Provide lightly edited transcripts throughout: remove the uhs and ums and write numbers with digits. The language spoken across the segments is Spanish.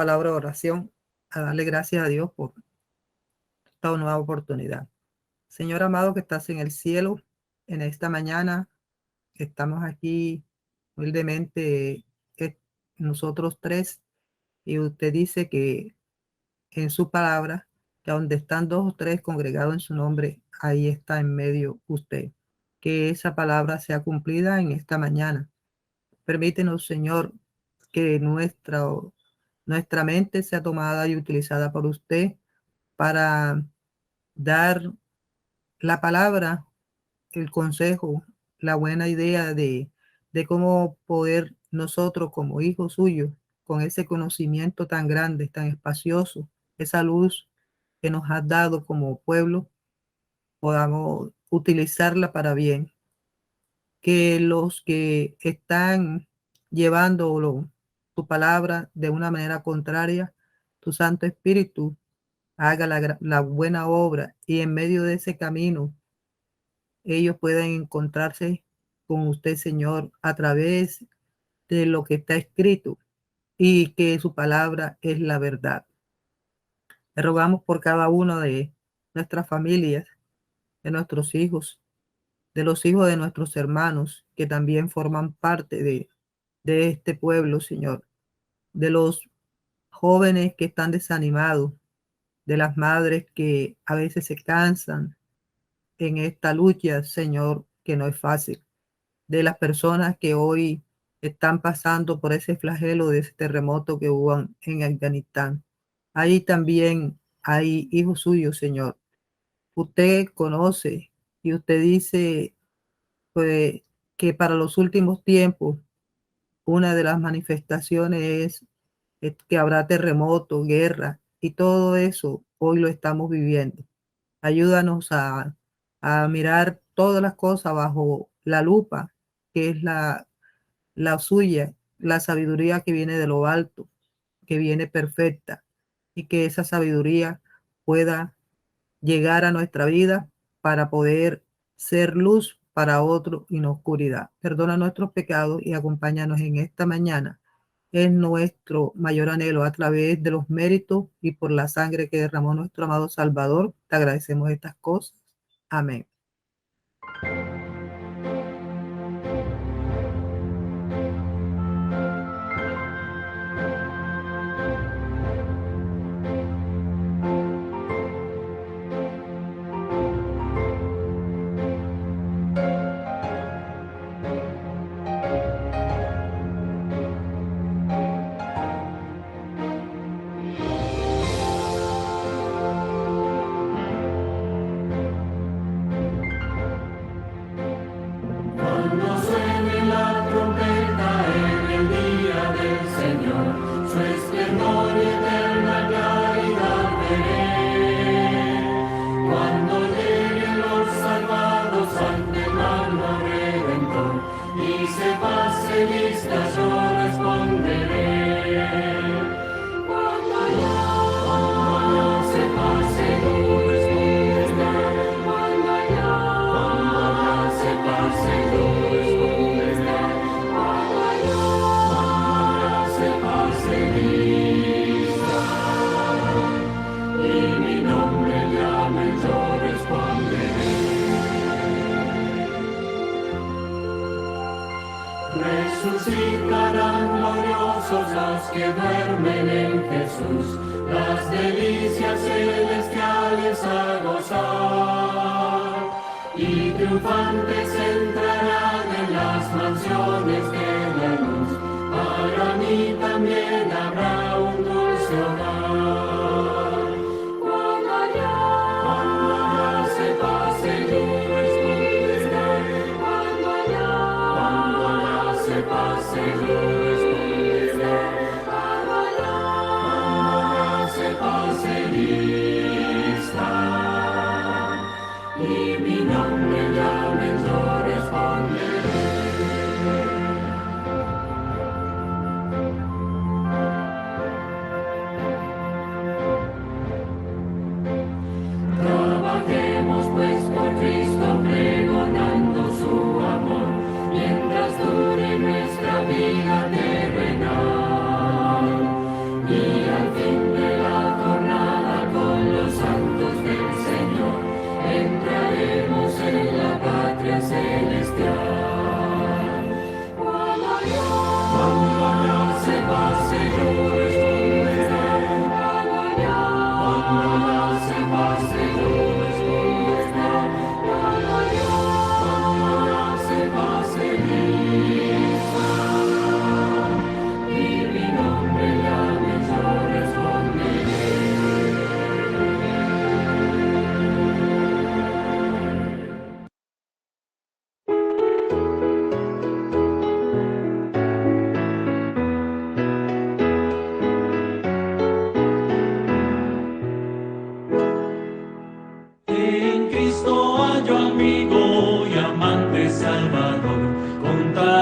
palabra de oración, a darle gracias a Dios por esta nueva oportunidad. Señor amado que estás en el cielo, en esta mañana estamos aquí humildemente nosotros tres, y usted dice que en su palabra, que donde están dos o tres congregados en su nombre, ahí está en medio usted. Que esa palabra sea cumplida en esta mañana. Permítenos, Señor, que nuestra mente sea tomada y utilizada por usted para dar la palabra, el consejo, la buena idea de cómo poder nosotros como hijos suyos, con ese conocimiento tan grande, tan espacioso, esa luz que nos has dado como pueblo, podamos utilizarla para bien. Que los que están llevando tu palabra de una manera contraria, tu Santo Espíritu haga la buena obra, y en medio de ese camino ellos pueden encontrarse con usted, Señor, a través de lo que está escrito, y que su palabra es la verdad. Le rogamos por cada uno de nuestras familias, de nuestros hijos, de los hijos de nuestros hermanos que también forman parte de este pueblo, Señor, de los jóvenes que están desanimados, de las madres que a veces se cansan en esta lucha, Señor, que no es fácil, de las personas que hoy están pasando por ese flagelo de ese terremoto que hubo en Afganistán. Ahí también hay hijos suyos, Señor. Usted conoce y usted dice, pues, que para los últimos tiempos una de las manifestaciones es que habrá terremoto, guerra, y todo eso hoy lo estamos viviendo. Ayúdanos a mirar todas las cosas bajo la lupa, que es la suya, la sabiduría que viene de lo alto, que viene perfecta, y que esa sabiduría pueda llegar a nuestra vida para poder ser luz para otro y no oscuridad. Perdona nuestros pecados y acompáñanos en esta mañana. Es nuestro mayor anhelo, a través de los méritos y por la sangre que derramó nuestro amado Salvador. Te agradecemos estas cosas. Amén. Cuando suene la trompeta en el día del Señor, su esplendor y eterna claridad veré. Cuando lleguen los salvados ante el magno Redentor y se pase lista, yo responderé. Cuando ya se pase lista, cuando ya se pase lista, cuando ya se pase lista, y mi nombre llamen, yo responderé. Resucitarán gloriosos los que duermen en Jesús, las delicias celestiales a gozar, y triunfantes entrarán en las mansiones de la luz. Para mí también habrá un dulce hogar. Cuando ya se pase lista, cuando ya se pase lista, cuando ya se pase lista, y mi nombre llamen, yo responderé. Trabajemos pues por Cristo, pregonando su amor, mientras dure nuestra vida.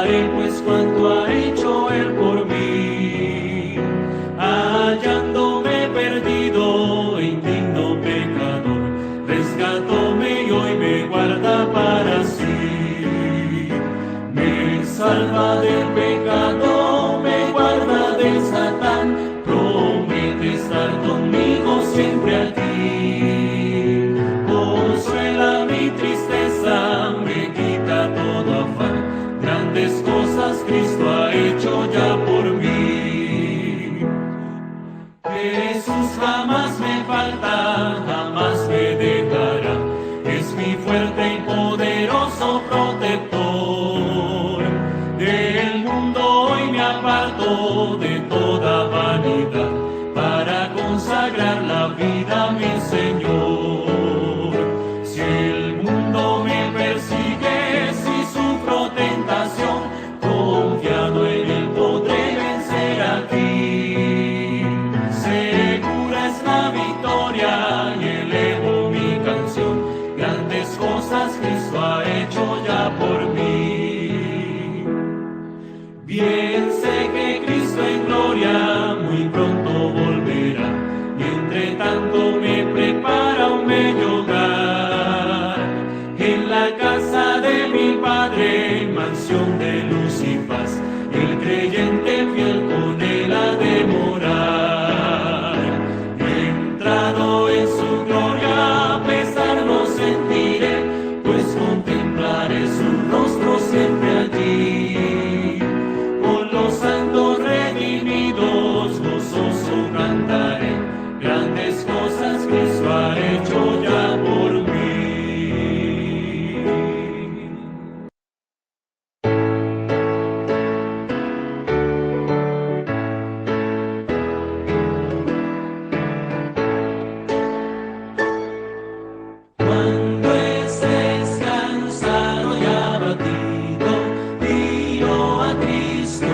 contaré pues cuánto ha hecho Él por mí, hallándome perdido e indigno pecador, rescatóme y hoy me guarda para sí. Me salva del pecado, me guarda de Satán, promete estar conmigo siempre aquí. Consuela mi tristeza, me quita todo afán, grandes cosas Cristo ha hecho ya por mí. Jesús jamás me falta, jamás me dejará, es mi fuerte y poderoso protector. Del mundo hoy me aparto de toda vanidad, para consagrar la vida a mi Señor. Si el mundo me persigue, si sufro tentación, confiado en Él podré vencer aquí. Segura es la victoria y elevo mi canción, grandes cosas Cristo ha hecho ya por mí. Bien sé que Cristo en gloria muy pronto volverá, y entre tanto me prepara un bello hogar. En la casa de mi Padre, mansión de luz y paz, el creyente fiel con Él ha de morar. Entrado en su gloria, pesar no sentiré, pues contemplaré su rostro siempre allí. Con los santos redimidos, gozoso cantaré, grandes cosas Cristo ha hecho ya por mí. Cuando estés cansado y abatido, dilo a Cristo,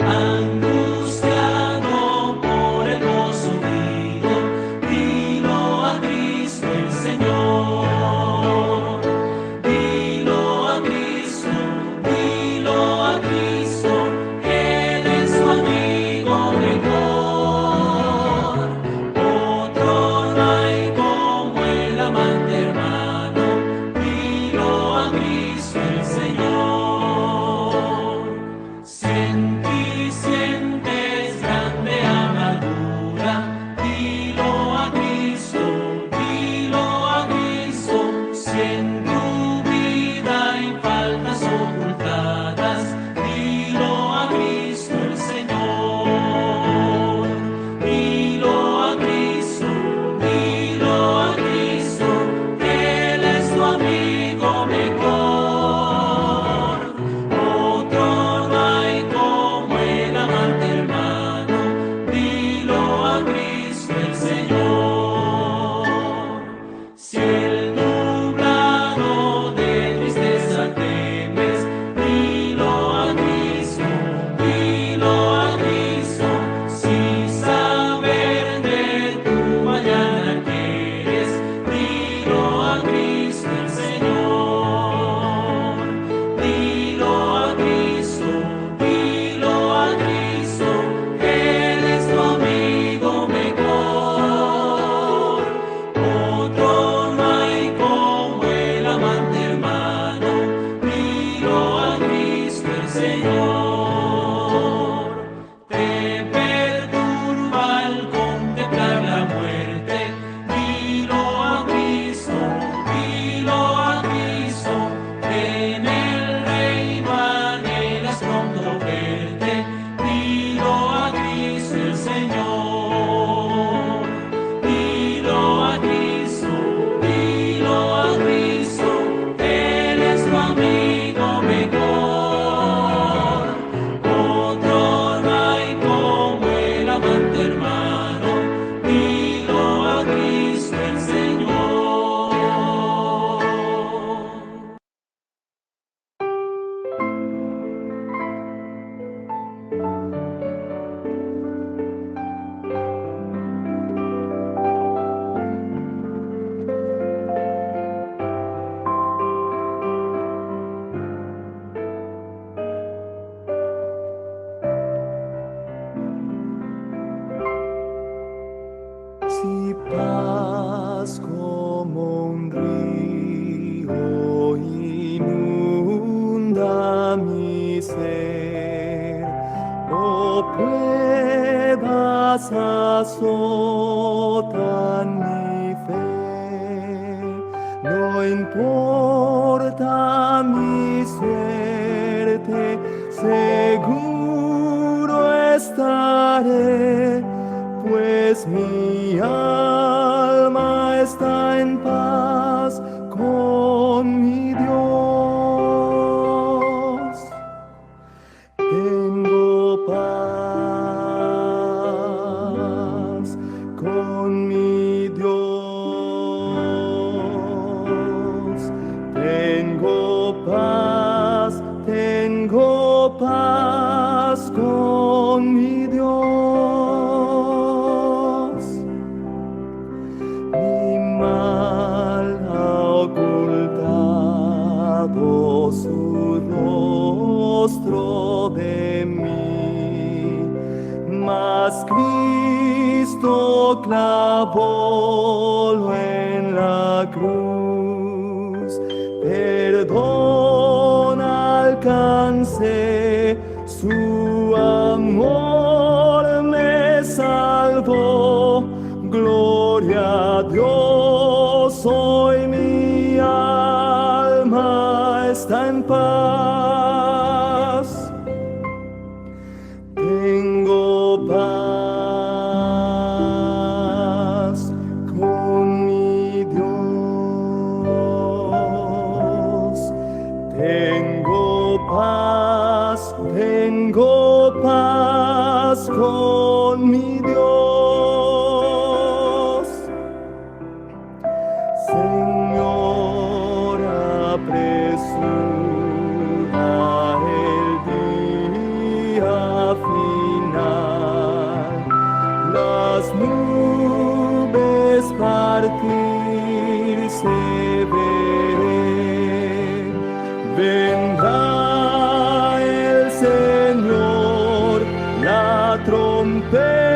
angustiado por el consumido, dilo a Cristo el Señor. Dilo a Cristo, Él es tu amigo mejor. Otro no hay como el amante hermano, dilo a Cristo el Señor. Si en ti sientes grande amargura, dilo a Cristo, si en tu vida hay faltas ocultadas, dilo a Cristo el Señor. Dilo a Cristo, Él es tu amigo mejor. Otro no hay como el amante hermano, dilo a Cristo el Señor. Si el nublado de tristeza temes, dilo a Cristo, si saber de tu mañana quieres, dilo a Cristo el Señor. Dilo a Cristo, Él es tu amigo mejor. Otro no hay como el amante hermano, dilo a Cristo el Señor. Te perturba al contemplar la muerte, dilo a Cristo, en el reino anhelas pronto verte, dilo a Cristo el Señor. Dilo a Cristo, Él es tu amigo mejor. Otro no hay como el amante hermano, dilo a Cristo el Señor. pruebas azotan mi fe. No importa mi suerte, seguro estaré, pues mi alma está en paz con mi Dios. Tengo paz con mi Dios. Tengo paz con mi Dios. Mi mal ha ocultado su rostro de mí, mas Cristo clavólo en la cruz. Perdón alcancé, su amor me salvó. Gloria a Dios, hoy mi alma está en paz. Tengo paz con mi Dios. Tengo paz con mi Dios. Señor, apresura el día final, las nubes partirse veré. Vendrá el Señor, la trompeta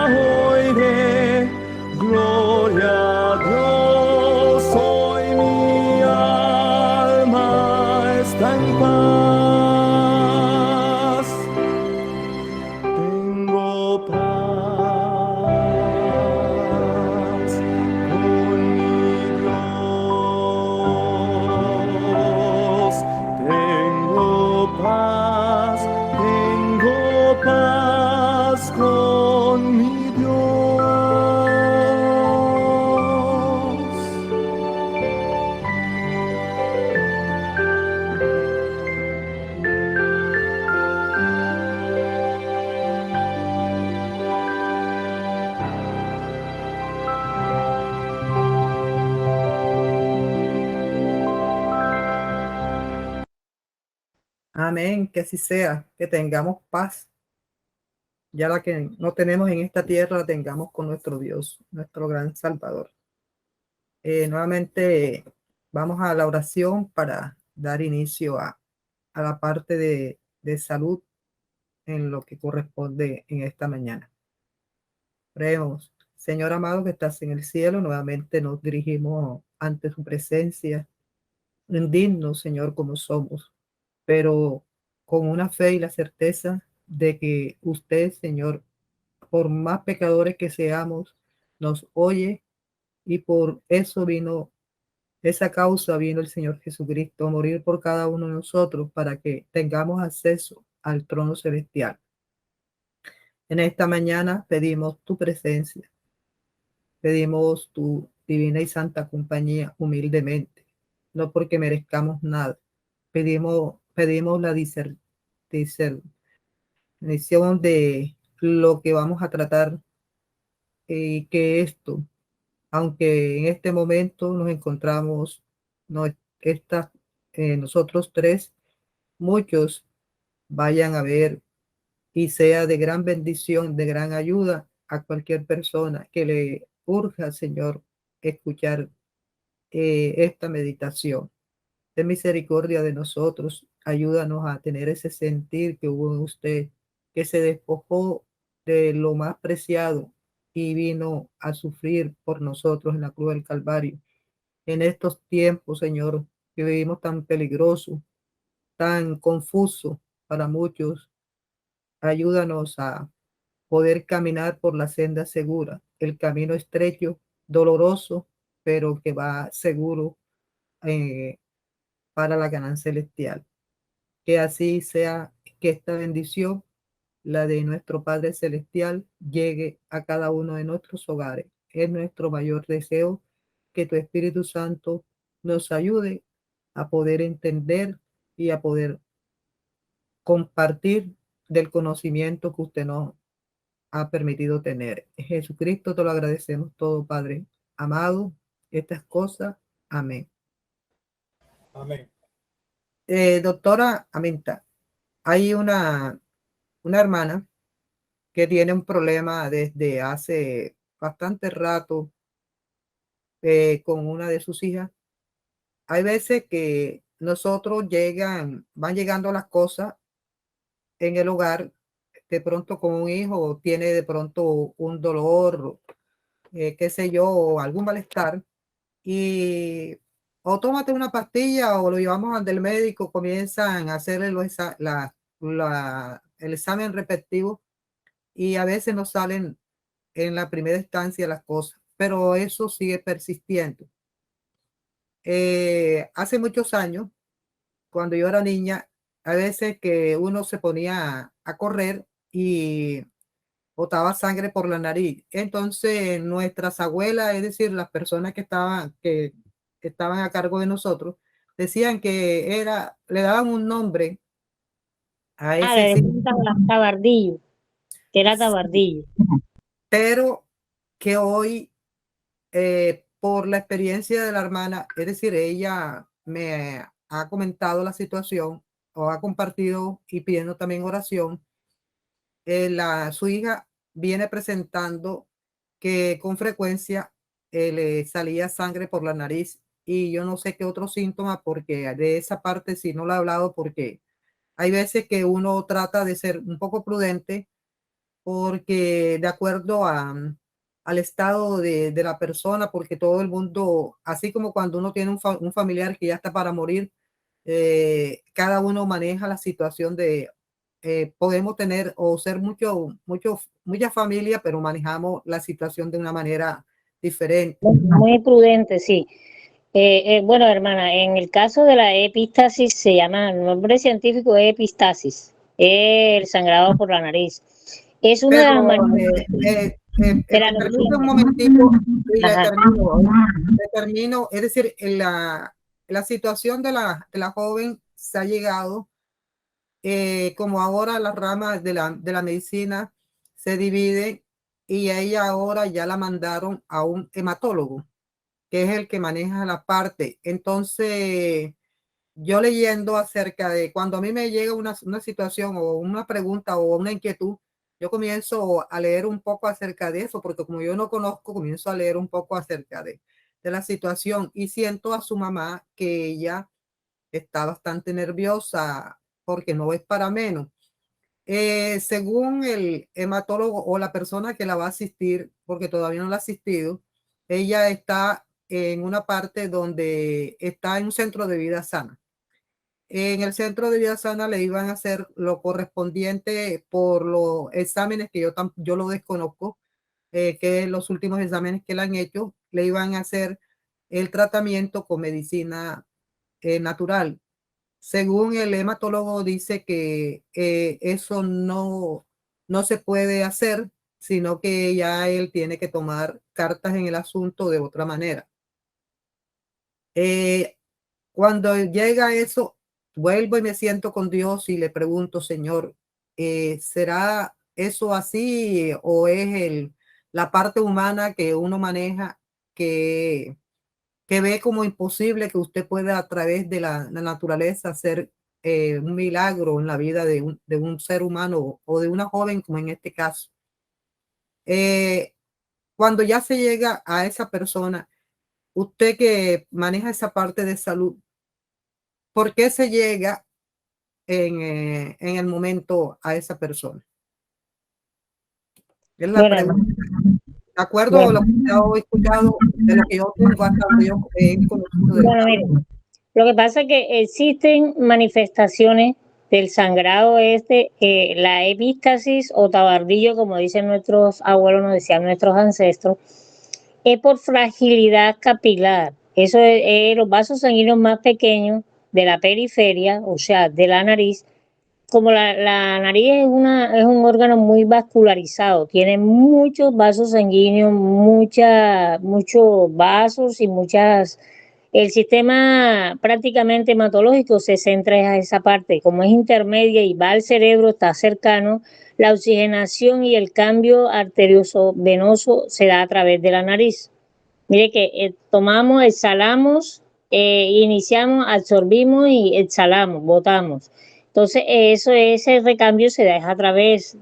oiré. Gloria a Dios, hoy mi alma está en paz. Tengo paz con mi Dios. Tengo paz con mi Dios. Amén, que así sea, que tengamos paz. Ya la que no tenemos en esta tierra, la tengamos con nuestro Dios, nuestro gran Salvador. Nuevamente vamos a la oración para dar inicio a la parte de salud en lo que corresponde en esta mañana. Oremos. Señor amado que estás en el cielo, nuevamente nos dirigimos ante su presencia, indignos, Señor, como somos, pero con una fe y la certeza de que usted, Señor, por más pecadores que seamos, nos oye, y por eso vino, esa causa vino el Señor Jesucristo a morir por cada uno de nosotros para que tengamos acceso al trono celestial. En esta mañana pedimos tu presencia, pedimos tu divina y santa compañía humildemente, no porque merezcamos nada. Pedimos la discernición de lo que vamos a tratar, que esto, aunque en este momento nos encontramos no, nosotros tres, muchos vayan a ver y sea de gran bendición, de gran ayuda a cualquier persona que le urja, Señor, escuchar esta meditación. Ten misericordia de nosotros, ayúdanos a tener ese sentir que hubo en usted, que se despojó de lo más preciado y vino a sufrir por nosotros en la cruz del Calvario. En estos tiempos, Señor, que vivimos tan peligroso, tan confuso para muchos, ayúdanos a poder caminar por la senda segura, el camino estrecho, doloroso, pero que va seguro para la ganancia celestial. Que así sea, que esta bendición, la de nuestro Padre Celestial, llegue a cada uno de nuestros hogares. Es nuestro mayor deseo que tu Espíritu Santo nos ayude a poder entender y a poder compartir del conocimiento que usted nos ha permitido tener. Jesucristo, te lo agradecemos todo, Padre amado, estas cosas. Amén. Amén. Doctora Aminta, hay una hermana que tiene un problema desde hace bastante rato con una de sus hijas. Hay veces que nosotros van llegando las cosas en el hogar, de pronto con un hijo tiene de pronto un dolor, qué sé yo, o algún malestar, y o tómate una pastilla o lo llevamos al del médico, comienzan a hacerle el examen respectivo y a veces no salen en la primera instancia las cosas, pero eso sigue persistiendo. Hace muchos años, cuando yo era niña, a veces que uno se ponía a correr y botaba sangre por la nariz. Entonces, nuestras abuelas, es decir, las personas que estaban a cargo de nosotros, decían que le daban un nombre a ese tabardillo, que era tabardillo. Pero que hoy, por la experiencia de la hermana, es decir, ella me ha comentado la situación o ha compartido y pidiendo también oración. Su hija viene presentando que con frecuencia le salía sangre por la nariz y yo no sé qué otro síntoma, porque de esa parte sí no lo he hablado, porque hay veces que uno trata de ser un poco prudente porque de acuerdo al estado de la persona, porque todo el mundo, así como cuando uno tiene un familiar que ya está para morir, cada uno maneja la situación podemos tener o ser mucha familia, pero manejamos la situación de una manera diferente. Muy prudente, sí. Bueno, hermana, en el caso de la epistasis se llama, el nombre científico es epistasis, el sangrado por la nariz. Es una de las maneras. Un momentito y le termino. Es decir, la situación de la joven se ha llegado, como ahora las ramas de la medicina se dividen y a ella ahora ya la mandaron a un hematólogo, que es el que maneja la parte. Entonces, yo leyendo acerca de cuando a mí me llega una situación o una pregunta o una inquietud, yo comienzo a leer un poco acerca de eso, porque como yo no conozco, comienzo a leer un poco acerca de la situación y siento a su mamá que ella está bastante nerviosa porque no es para menos. Según el hematólogo o la persona que la va a asistir, porque todavía no la ha asistido, ella está en una parte donde está en un centro de vida sana. En el centro de vida sana le iban a hacer lo correspondiente por los exámenes que yo lo desconozco, que los últimos exámenes que le han hecho, le iban a hacer el tratamiento con medicina natural. Según el hematólogo dice que eso no se puede hacer, sino que ya él tiene que tomar cartas en el asunto de otra manera. Cuando llega eso, vuelvo y me siento con Dios y le pregunto, Señor, ¿será eso así o es la parte humana que uno maneja que ve como imposible que usted pueda a través de la naturaleza hacer un milagro en la vida de un ser humano o de una joven como en este caso? Cuando ya se llega a esa persona, usted que maneja esa parte de salud, ¿por qué se llega en el momento a esa persona? Es la pregunta. De acuerdo a lo que he escuchado, de lo que yo tengo hasta donde yo he conocido. Bueno, mire, lo que pasa es que existen manifestaciones del sangrado la epístasis o tabardillo, como dicen nuestros abuelos, nos decían nuestros ancestros, es por fragilidad capilar. Eso es los vasos sanguíneos más pequeños de la periferia, o sea, de la nariz. Como la nariz es un órgano muy vascularizado, tiene muchos vasos sanguíneos, muchos vasos y el sistema prácticamente hematológico se centra en esa parte. Como es intermedia y va al cerebro, está cercano, la oxigenación y el cambio arterioso venoso se da a través de la nariz. Mire que tomamos, exhalamos, iniciamos, absorbimos y exhalamos, botamos. Entonces, ese recambio se da a través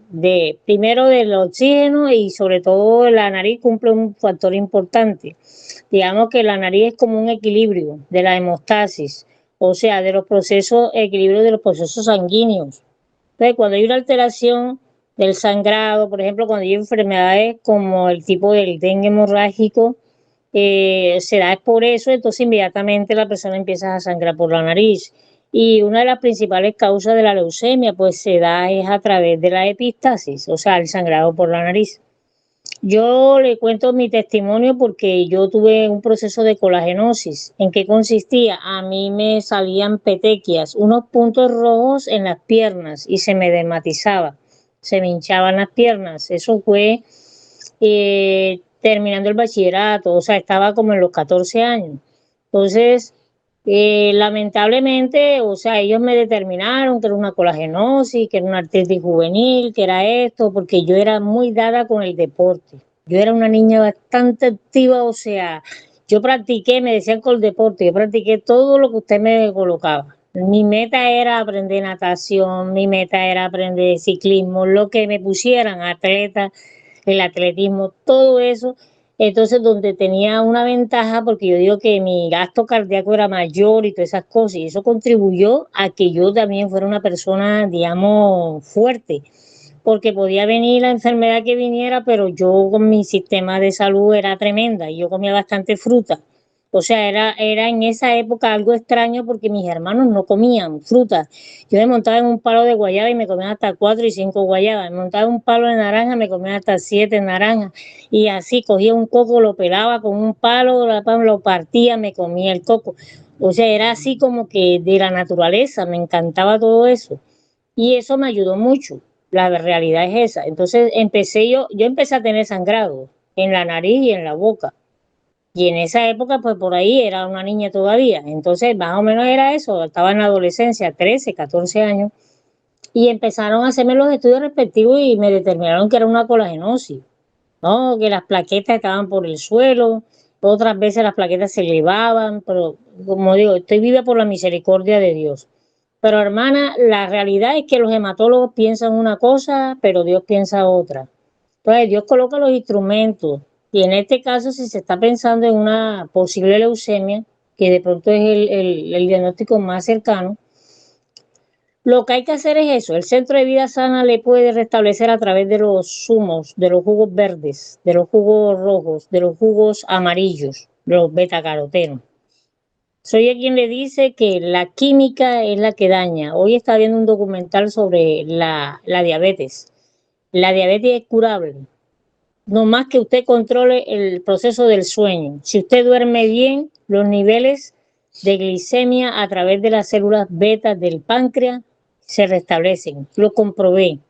primero del oxígeno y sobre todo la nariz cumple un factor importante. Digamos que la nariz es como un equilibrio de la hemostasis, o sea, equilibrio de los procesos sanguíneos. Entonces, cuando hay una alteración del sangrado, por ejemplo, cuando hay enfermedades como el tipo del dengue hemorrágico, se da por eso, entonces inmediatamente la persona empieza a sangrar por la nariz. Y una de las principales causas de la leucemia, pues se da es a través de la epistasis, o sea, el sangrado por la nariz. Yo le cuento mi testimonio porque yo tuve un proceso de colagenosis. ¿En qué consistía? A mí me salían petequias, unos puntos rojos en las piernas y se me dermatizaba, se me hinchaban las piernas. Eso fue terminando el bachillerato, o sea, estaba como en los 14 años. Entonces, lamentablemente, o sea, ellos me determinaron que era una colagenosis, que era una artritis juvenil, que era esto, porque yo era muy dada con el deporte. Yo era una niña bastante activa, o sea, yo practiqué, me decían con el deporte, yo practiqué todo lo que usted me colocaba. Mi meta era aprender natación, mi meta era aprender ciclismo, lo que me pusieran, atleta, el atletismo, todo eso. Entonces, donde tenía una ventaja, porque yo digo que mi gasto cardíaco era mayor y todas esas cosas, y eso contribuyó a que yo también fuera una persona, digamos, fuerte, porque podía venir la enfermedad que viniera, pero yo con mi sistema de salud era tremenda, y yo comía bastante fruta. O sea, era en esa época algo extraño porque mis hermanos no comían fruta. Yo me montaba en un palo de guayaba y me comía hasta 4 y 5 guayabas. Me montaba en un palo de naranja, me comía hasta 7 naranjas. Y así cogía un coco, lo pelaba con un palo, lo partía, me comía el coco. O sea, era así como que de la naturaleza, me encantaba todo eso. Y eso me ayudó mucho. La realidad es esa. Entonces yo empecé a tener sangrado en la nariz y en la boca. Y en esa época, pues por ahí era una niña todavía. Entonces, más o menos era eso. Estaba en la adolescencia, 13, 14 años. Y empezaron a hacerme los estudios respectivos y me determinaron que era una colagenosis. ¿No? Que las plaquetas estaban por el suelo. Otras veces las plaquetas se elevaban. Pero, como digo, estoy viva por la misericordia de Dios. Pero, hermana, la realidad es que los hematólogos piensan una cosa, pero Dios piensa otra. Entonces, Dios coloca los instrumentos. Y en este caso, si se está pensando en una posible leucemia, que de pronto es el diagnóstico más cercano, lo que hay que hacer es eso. El Centro de Vida Sana le puede restablecer a través de los zumos, de los jugos verdes, de los jugos rojos, de los jugos amarillos, de los betacarotenos. Soy a quien le dice que la química es la que daña. Hoy está viendo un documental sobre la diabetes. La diabetes es curable. No más que usted controle el proceso del sueño. Si usted duerme bien, los niveles de glicemia a través de las células beta del páncreas se restablecen. Lo comprobé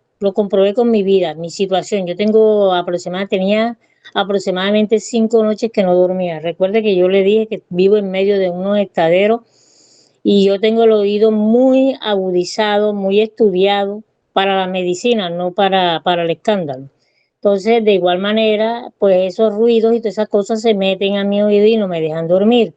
con mi vida, mi situación. Yo tenía aproximadamente 5 noches que no dormía. Recuerde que yo le dije que vivo en medio de unos estaderos y yo tengo el oído muy agudizado, muy estudiado para la medicina, no para el escándalo. Entonces, de igual manera, pues esos ruidos y todas esas cosas se meten a mi oído y no me dejan dormir.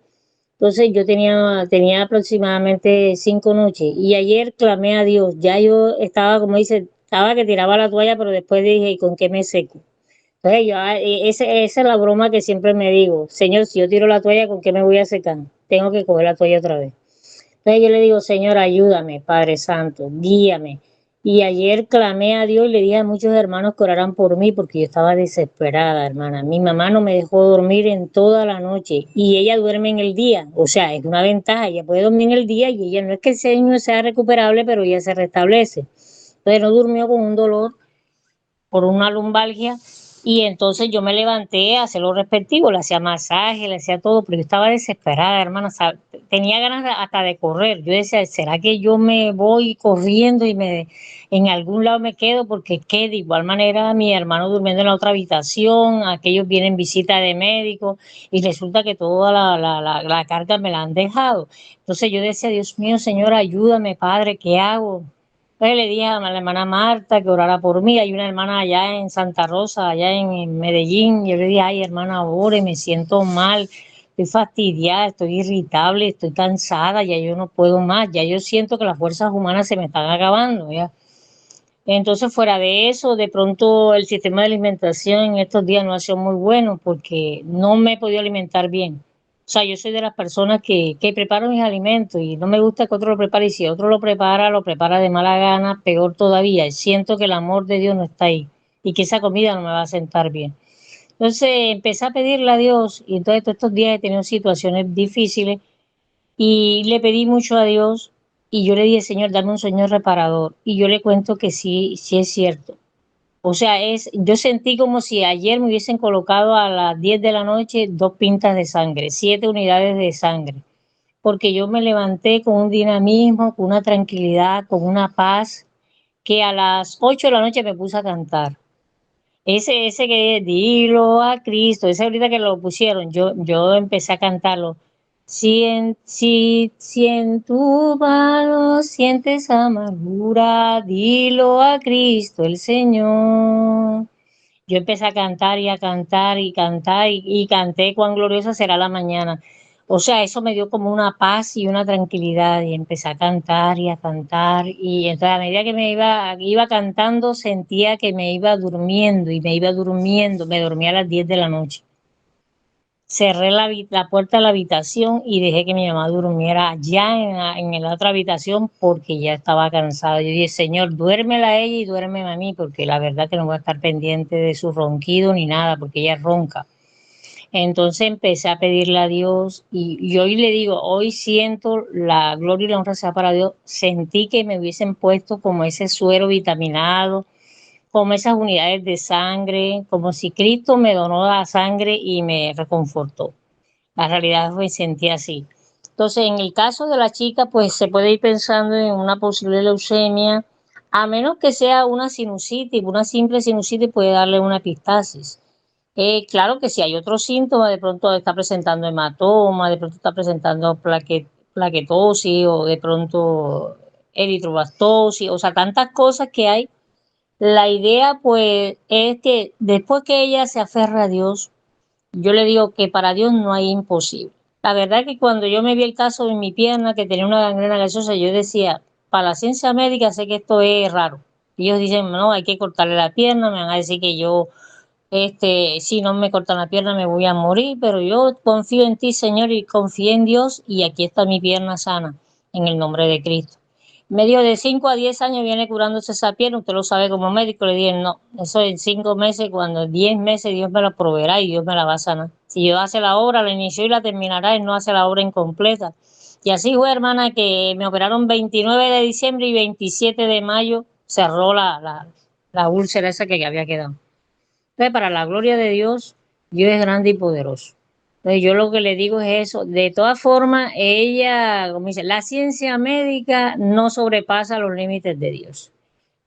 Entonces, yo tenía aproximadamente 5 noches y ayer clamé a Dios. Ya yo estaba, como dice, estaba que tiraba la toalla, pero después dije, ¿y con qué me seco? Entonces, esa es la broma que siempre me digo. Señor, si yo tiro la toalla, ¿con qué me voy a secar? Tengo que coger la toalla otra vez. Entonces, yo le digo, Señor, ayúdame, Padre Santo, guíame. Y ayer clamé a Dios y le dije a muchos hermanos que oraran por mí porque yo estaba desesperada, hermana. Mi mamá no me dejó dormir en toda la noche y ella duerme en el día. O sea, es una ventaja, ella puede dormir en el día y ella no es que el sueño sea recuperable, pero ella se restablece. Entonces no durmió con un dolor por una lumbalgia y entonces yo me levanté a hacer lo respectivo, le hacía masaje, le hacía todo, pero yo estaba desesperada, hermana, o sea, tenía ganas hasta de correr. Yo decía, ¿será que yo me voy corriendo y en algún lado me quedo? Porque es que de igual manera mi hermano durmiendo en la otra habitación, aquellos vienen visita de médico y resulta que toda la carga me la han dejado. Entonces yo decía, Dios mío, Señor, ayúdame, Padre, ¿qué hago? Entonces le dije a la hermana Marta que orara por mí. Hay una hermana allá en Santa Rosa, allá en Medellín. Y yo le dije, ay, hermana, ore, me siento mal, estoy fastidiada, estoy irritable, estoy cansada, ya yo no puedo más, ya yo siento que las fuerzas humanas se me están acabando, ya. Entonces, fuera de eso, de pronto el sistema de alimentación en estos días no ha sido muy bueno porque no me he podido alimentar bien. O sea, yo soy de las personas que preparo mis alimentos y no me gusta que otro lo prepare. Y si otro lo prepara de mala gana, peor todavía. Y siento que el amor de Dios no está ahí y que esa comida no me va a sentar bien. Entonces empecé a pedirle a Dios y entonces todos estos días he tenido situaciones difíciles y le pedí mucho a Dios y yo le dije, Señor, dame un sueño reparador. Y yo le cuento que sí, sí es cierto. O sea, yo sentí como si ayer me hubiesen colocado a las 10 de la noche 2 pintas de sangre, 7 unidades de sangre, porque yo me levanté con un dinamismo, con una tranquilidad, con una paz, que a las 8 de la noche me puse a cantar. Ese que es, dilo a Cristo, ese ahorita que lo pusieron, yo empecé a cantarlo. Si en tu mano sientes amargura, dilo a Cristo el Señor. Yo empecé a cantar y a cantar y cantar y canté cuán gloriosa será la mañana. O sea, eso me dio como una paz y una tranquilidad y empecé a cantar y a cantar y entonces a medida que iba cantando sentía que me iba durmiendo y me iba durmiendo, me dormía a las 10 de la noche. Cerré la puerta de la habitación y dejé que mi mamá durmiera allá en la otra habitación porque ya estaba cansada. Yo dije, Señor, duérmela a ella y duérmeme a mí, porque la verdad que no voy a estar pendiente de su ronquido ni nada, porque ella ronca. Entonces empecé a pedirle a Dios y hoy le digo, hoy siento la gloria y la honra sea para Dios. Sentí que me hubiesen puesto como ese suero vitaminado, como esas unidades de sangre, como si Cristo me donó la sangre y me reconfortó. La realidad me sentí así. Entonces, en el caso de la chica, pues se puede ir pensando en una posible leucemia, a menos que sea una sinusitis, una simple sinusitis puede darle una epistasis. Claro que si hay otros síntomas, de pronto está presentando hematoma, de pronto está presentando plaquetosis o de pronto eritrobastosis, o sea, tantas cosas que hay. La idea, pues, es que después que ella se aferra a Dios, yo le digo que para Dios no hay imposible. La verdad es que cuando yo me vi el caso de mi pierna, que tenía una gangrena gaseosa, yo decía, para la ciencia médica sé que esto es raro. Ellos dicen, no, hay que cortarle la pierna, me van a decir que yo, si no me cortan la pierna me voy a morir, pero yo confío en ti, Señor, y confío en Dios, y aquí está mi pierna sana, en el nombre de Cristo. Medio de 5 a 10 años viene curándose esa pierna, usted lo sabe como médico, le dije, no, eso en 5 meses, cuando en 10 meses Dios me la proveerá y Dios me la va a sanar. Si Dios hace la obra, la inició y la terminará, Él no hace la obra incompleta. Y así fue, hermana, que me operaron 29 de diciembre y 27 de mayo cerró la úlcera esa que había quedado. Entonces, para la gloria de Dios, Dios es grande y poderoso. Entonces, yo lo que le digo es eso. De todas formas, ella, como dice, la ciencia médica no sobrepasa los límites de Dios.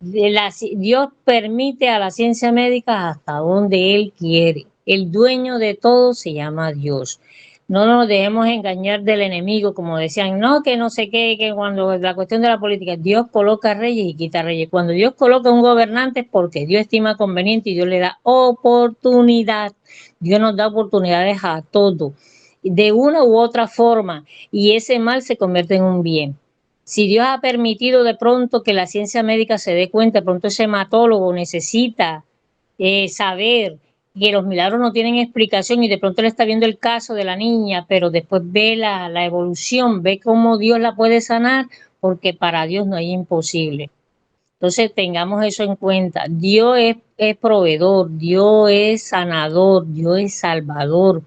Dios permite a la ciencia médica hasta donde Él quiere. El dueño de todo se llama Dios. No nos dejemos engañar del enemigo, como decían, no, que no sé qué, que cuando la cuestión de la política, Dios coloca reyes y quita reyes. Cuando Dios coloca un gobernante es porque Dios estima conveniente y Dios le da oportunidad. Dios nos da oportunidades a todos, de una u otra forma, y ese mal se convierte en un bien. Si Dios ha permitido de pronto que la ciencia médica se dé cuenta, de pronto ese hematólogo necesita saber que los milagros no tienen explicación y de pronto él está viendo el caso de la niña, pero después ve la evolución, ve cómo Dios la puede sanar, porque para Dios no hay imposible. Entonces tengamos eso en cuenta. Dios es proveedor, Dios es sanador, Dios es salvador.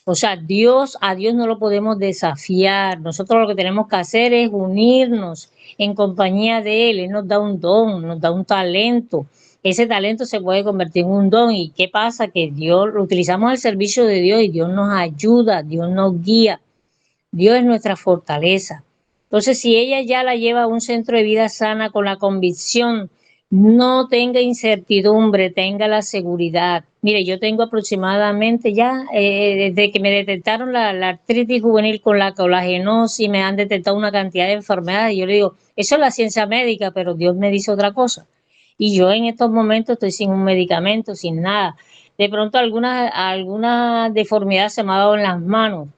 O sea, a Dios no lo podemos desafiar. Nosotros lo que tenemos que hacer es unirnos en compañía de Él. Él nos da un don, nos da un talento. Ese talento se puede convertir en un don. ¿Y qué pasa? Que Dios lo utilizamos al servicio de Dios y Dios nos ayuda, Dios nos guía. Dios es nuestra fortaleza. Entonces, si ella ya la lleva a un centro de vida sana con la convicción, no tenga incertidumbre, tenga la seguridad. Mire, yo tengo aproximadamente ya, desde que me detectaron la artritis juvenil con la colagenosis, me han detectado una cantidad de enfermedades. Yo le digo, eso es la ciencia médica, pero Dios me dice otra cosa. Y yo en estos momentos estoy sin un medicamento, sin nada. De pronto alguna deformidad se me ha dado en las manos,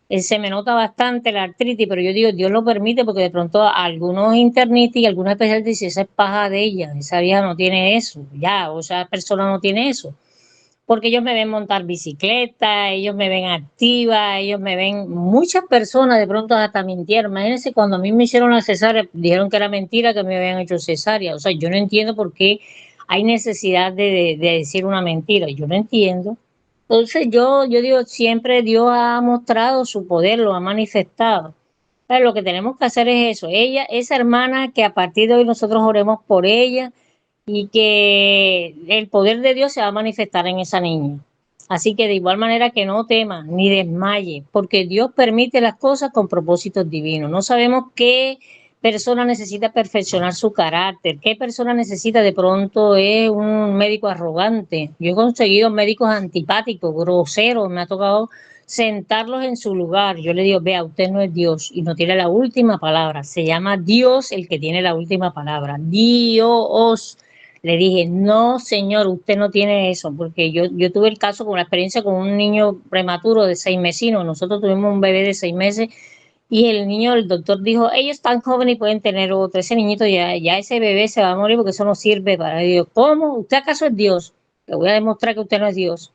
se me nota bastante la artritis, pero yo digo, Dios lo permite porque de pronto algunos internistas y algunos especialistas dicen, esa es paja de ella, esa vieja no tiene eso, ya, o esa persona no tiene eso. Porque ellos me ven montar bicicleta, ellos me ven activa, ellos me ven, muchas personas de pronto hasta mintieron. Imagínense, cuando a mí me hicieron la cesárea, dijeron que era mentira que me habían hecho cesárea. O sea, yo no entiendo por qué hay necesidad de decir una mentira, yo no entiendo. Entonces yo digo, siempre Dios ha mostrado su poder, lo ha manifestado. Pero lo que tenemos que hacer es eso. Ella, esa hermana, que a partir de hoy nosotros oremos por ella y que el poder de Dios se va a manifestar en esa niña. Así que de igual manera que no tema ni desmaye, porque Dios permite las cosas con propósitos divinos. No sabemos qué persona necesita perfeccionar su carácter, qué persona necesita de pronto es un médico arrogante. Yo he conseguido médicos antipáticos, groseros, me ha tocado sentarlos en su lugar. Yo le digo, vea, usted no es Dios y no tiene la última palabra. Se llama Dios el que tiene la última palabra. Dios. Le dije, no, señor, usted no tiene eso, porque yo tuve el caso con la experiencia con un niño prematuro de 6 mesines. Nosotros tuvimos un bebé de 6 meses y el niño, el doctor dijo, ellos están jóvenes y pueden tener otro. Ese niñito ya ese bebé se va a morir porque eso no sirve para Dios. ¿Cómo? ¿Usted acaso es Dios? Le voy a demostrar que usted no es Dios.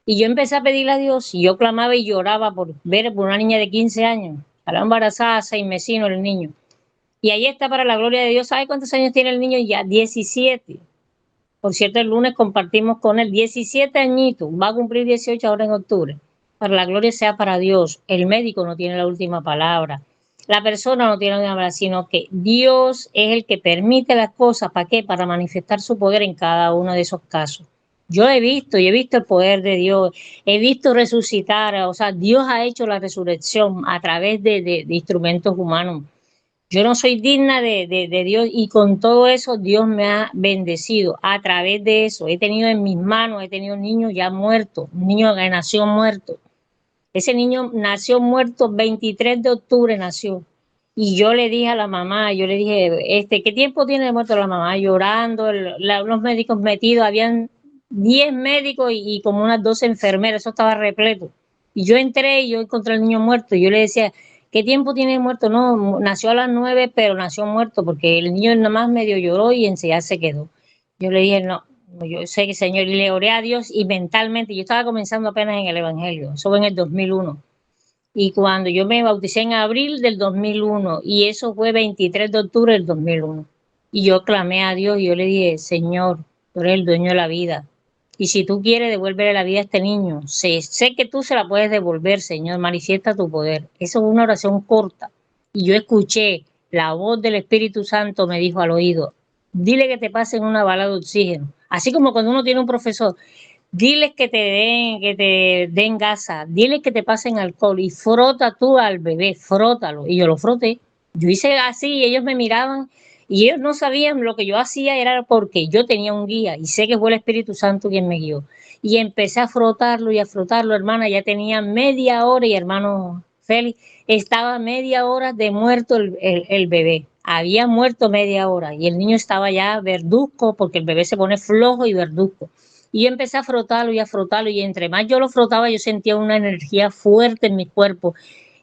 Y yo empecé a pedirle a Dios y yo clamaba y lloraba por ver por una niña de 15 años. Estaba embarazada, 6 mesines el niño. Y ahí está, para la gloria de Dios. ¿Sabe cuántos años tiene el niño? Ya 17. Por cierto, el lunes compartimos con él 17 añitos, va a cumplir 18 ahora en octubre. Para la gloria sea para Dios. El médico no tiene la última palabra. La persona no tiene la última palabra, sino que Dios es el que permite las cosas. ¿Para qué? Para manifestar su poder en cada uno de esos casos. Yo he visto el poder de Dios, he visto resucitar, o sea, Dios ha hecho la resurrección a través de instrumentos humanos. Yo no soy digna de Dios y con todo eso Dios me ha bendecido. A través de eso he tenido en mis manos, he tenido niños ya muertos, un niño que nació muerto. Ese niño nació muerto, 23 de octubre nació. Y yo le dije a la mamá, yo le dije, ¿qué tiempo tiene de muerto la mamá? Llorando, los médicos metidos, habían 10 médicos y como unas 12 enfermeras, eso estaba repleto. Y yo entré y yo encontré al niño muerto. Y yo le decía, ¿qué tiempo tiene muerto? No, nació a las 9, pero nació muerto porque el niño nada más medio lloró y enseguida se quedó. Yo le dije, no, yo sé que Señor, y le oré a Dios y mentalmente, yo estaba comenzando apenas en el Evangelio, eso fue en el 2001. Y cuando yo me bauticé en abril del 2001, y eso fue 23 de octubre del 2001. Y yo clamé a Dios y yo le dije, Señor, tú eres el dueño de la vida. Y si tú quieres devolverle la vida a este niño, sé que tú se la puedes devolver, Señor, manifiesta tu poder. Eso es una oración corta. Y yo escuché la voz del Espíritu Santo me dijo al oído, dile que te pasen una bala de oxígeno. Así como cuando uno tiene un profesor, diles que te den gasa, diles que te pasen alcohol y frota tú al bebé, frótalo. Y yo lo froté. Yo hice así y ellos me miraban y ellos no sabían lo que yo hacía era porque yo tenía un guía y sé que fue el Espíritu Santo quien me guió. Y empecé a frotarlo y a frotarlo, hermana. Ya tenía media hora y hermano Félix, estaba media hora de muerto el bebé. Había muerto media hora y el niño estaba ya verduzco porque el bebé se pone flojo y verduzco. Y yo empecé a frotarlo y entre más yo lo frotaba, yo sentía una energía fuerte en mi cuerpo.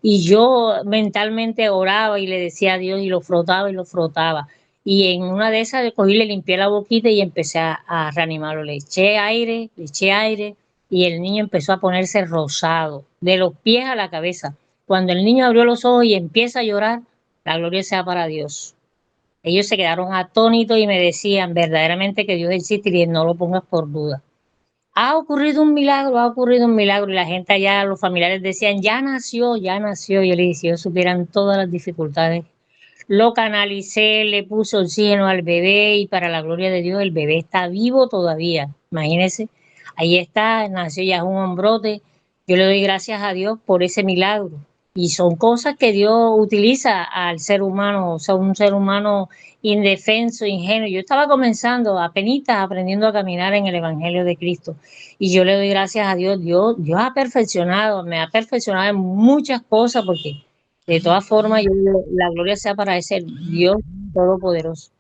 Y yo mentalmente oraba y le decía a Dios y lo frotaba y lo frotaba. Y en una de esas cogí, le limpié la boquita y empecé a reanimarlo. Le eché aire y el niño empezó a ponerse rosado, de los pies a la cabeza. Cuando el niño abrió los ojos y empieza a llorar, la gloria sea para Dios. Ellos se quedaron atónitos y me decían verdaderamente que Dios existe y no lo pongas por duda. Ha ocurrido un milagro, ha ocurrido un milagro. Y la gente allá, los familiares decían, ya nació, ya nació. Yo le dije, si ellos supieran todas las dificultades. Lo canalicé, le puse oxígeno al bebé y para la gloria de Dios el bebé está vivo todavía. Imagínense, ahí está, nació ya es un hombrote. Yo le doy gracias a Dios por ese milagro. Y son cosas que Dios utiliza al ser humano, o sea, un ser humano indefenso, ingenuo. Yo estaba comenzando, apenas aprendiendo a caminar en el Evangelio de Cristo. Y yo le doy gracias a Dios. Dios ha perfeccionado, me ha perfeccionado en muchas cosas porque de todas formas, la gloria sea para ese Dios todopoderoso.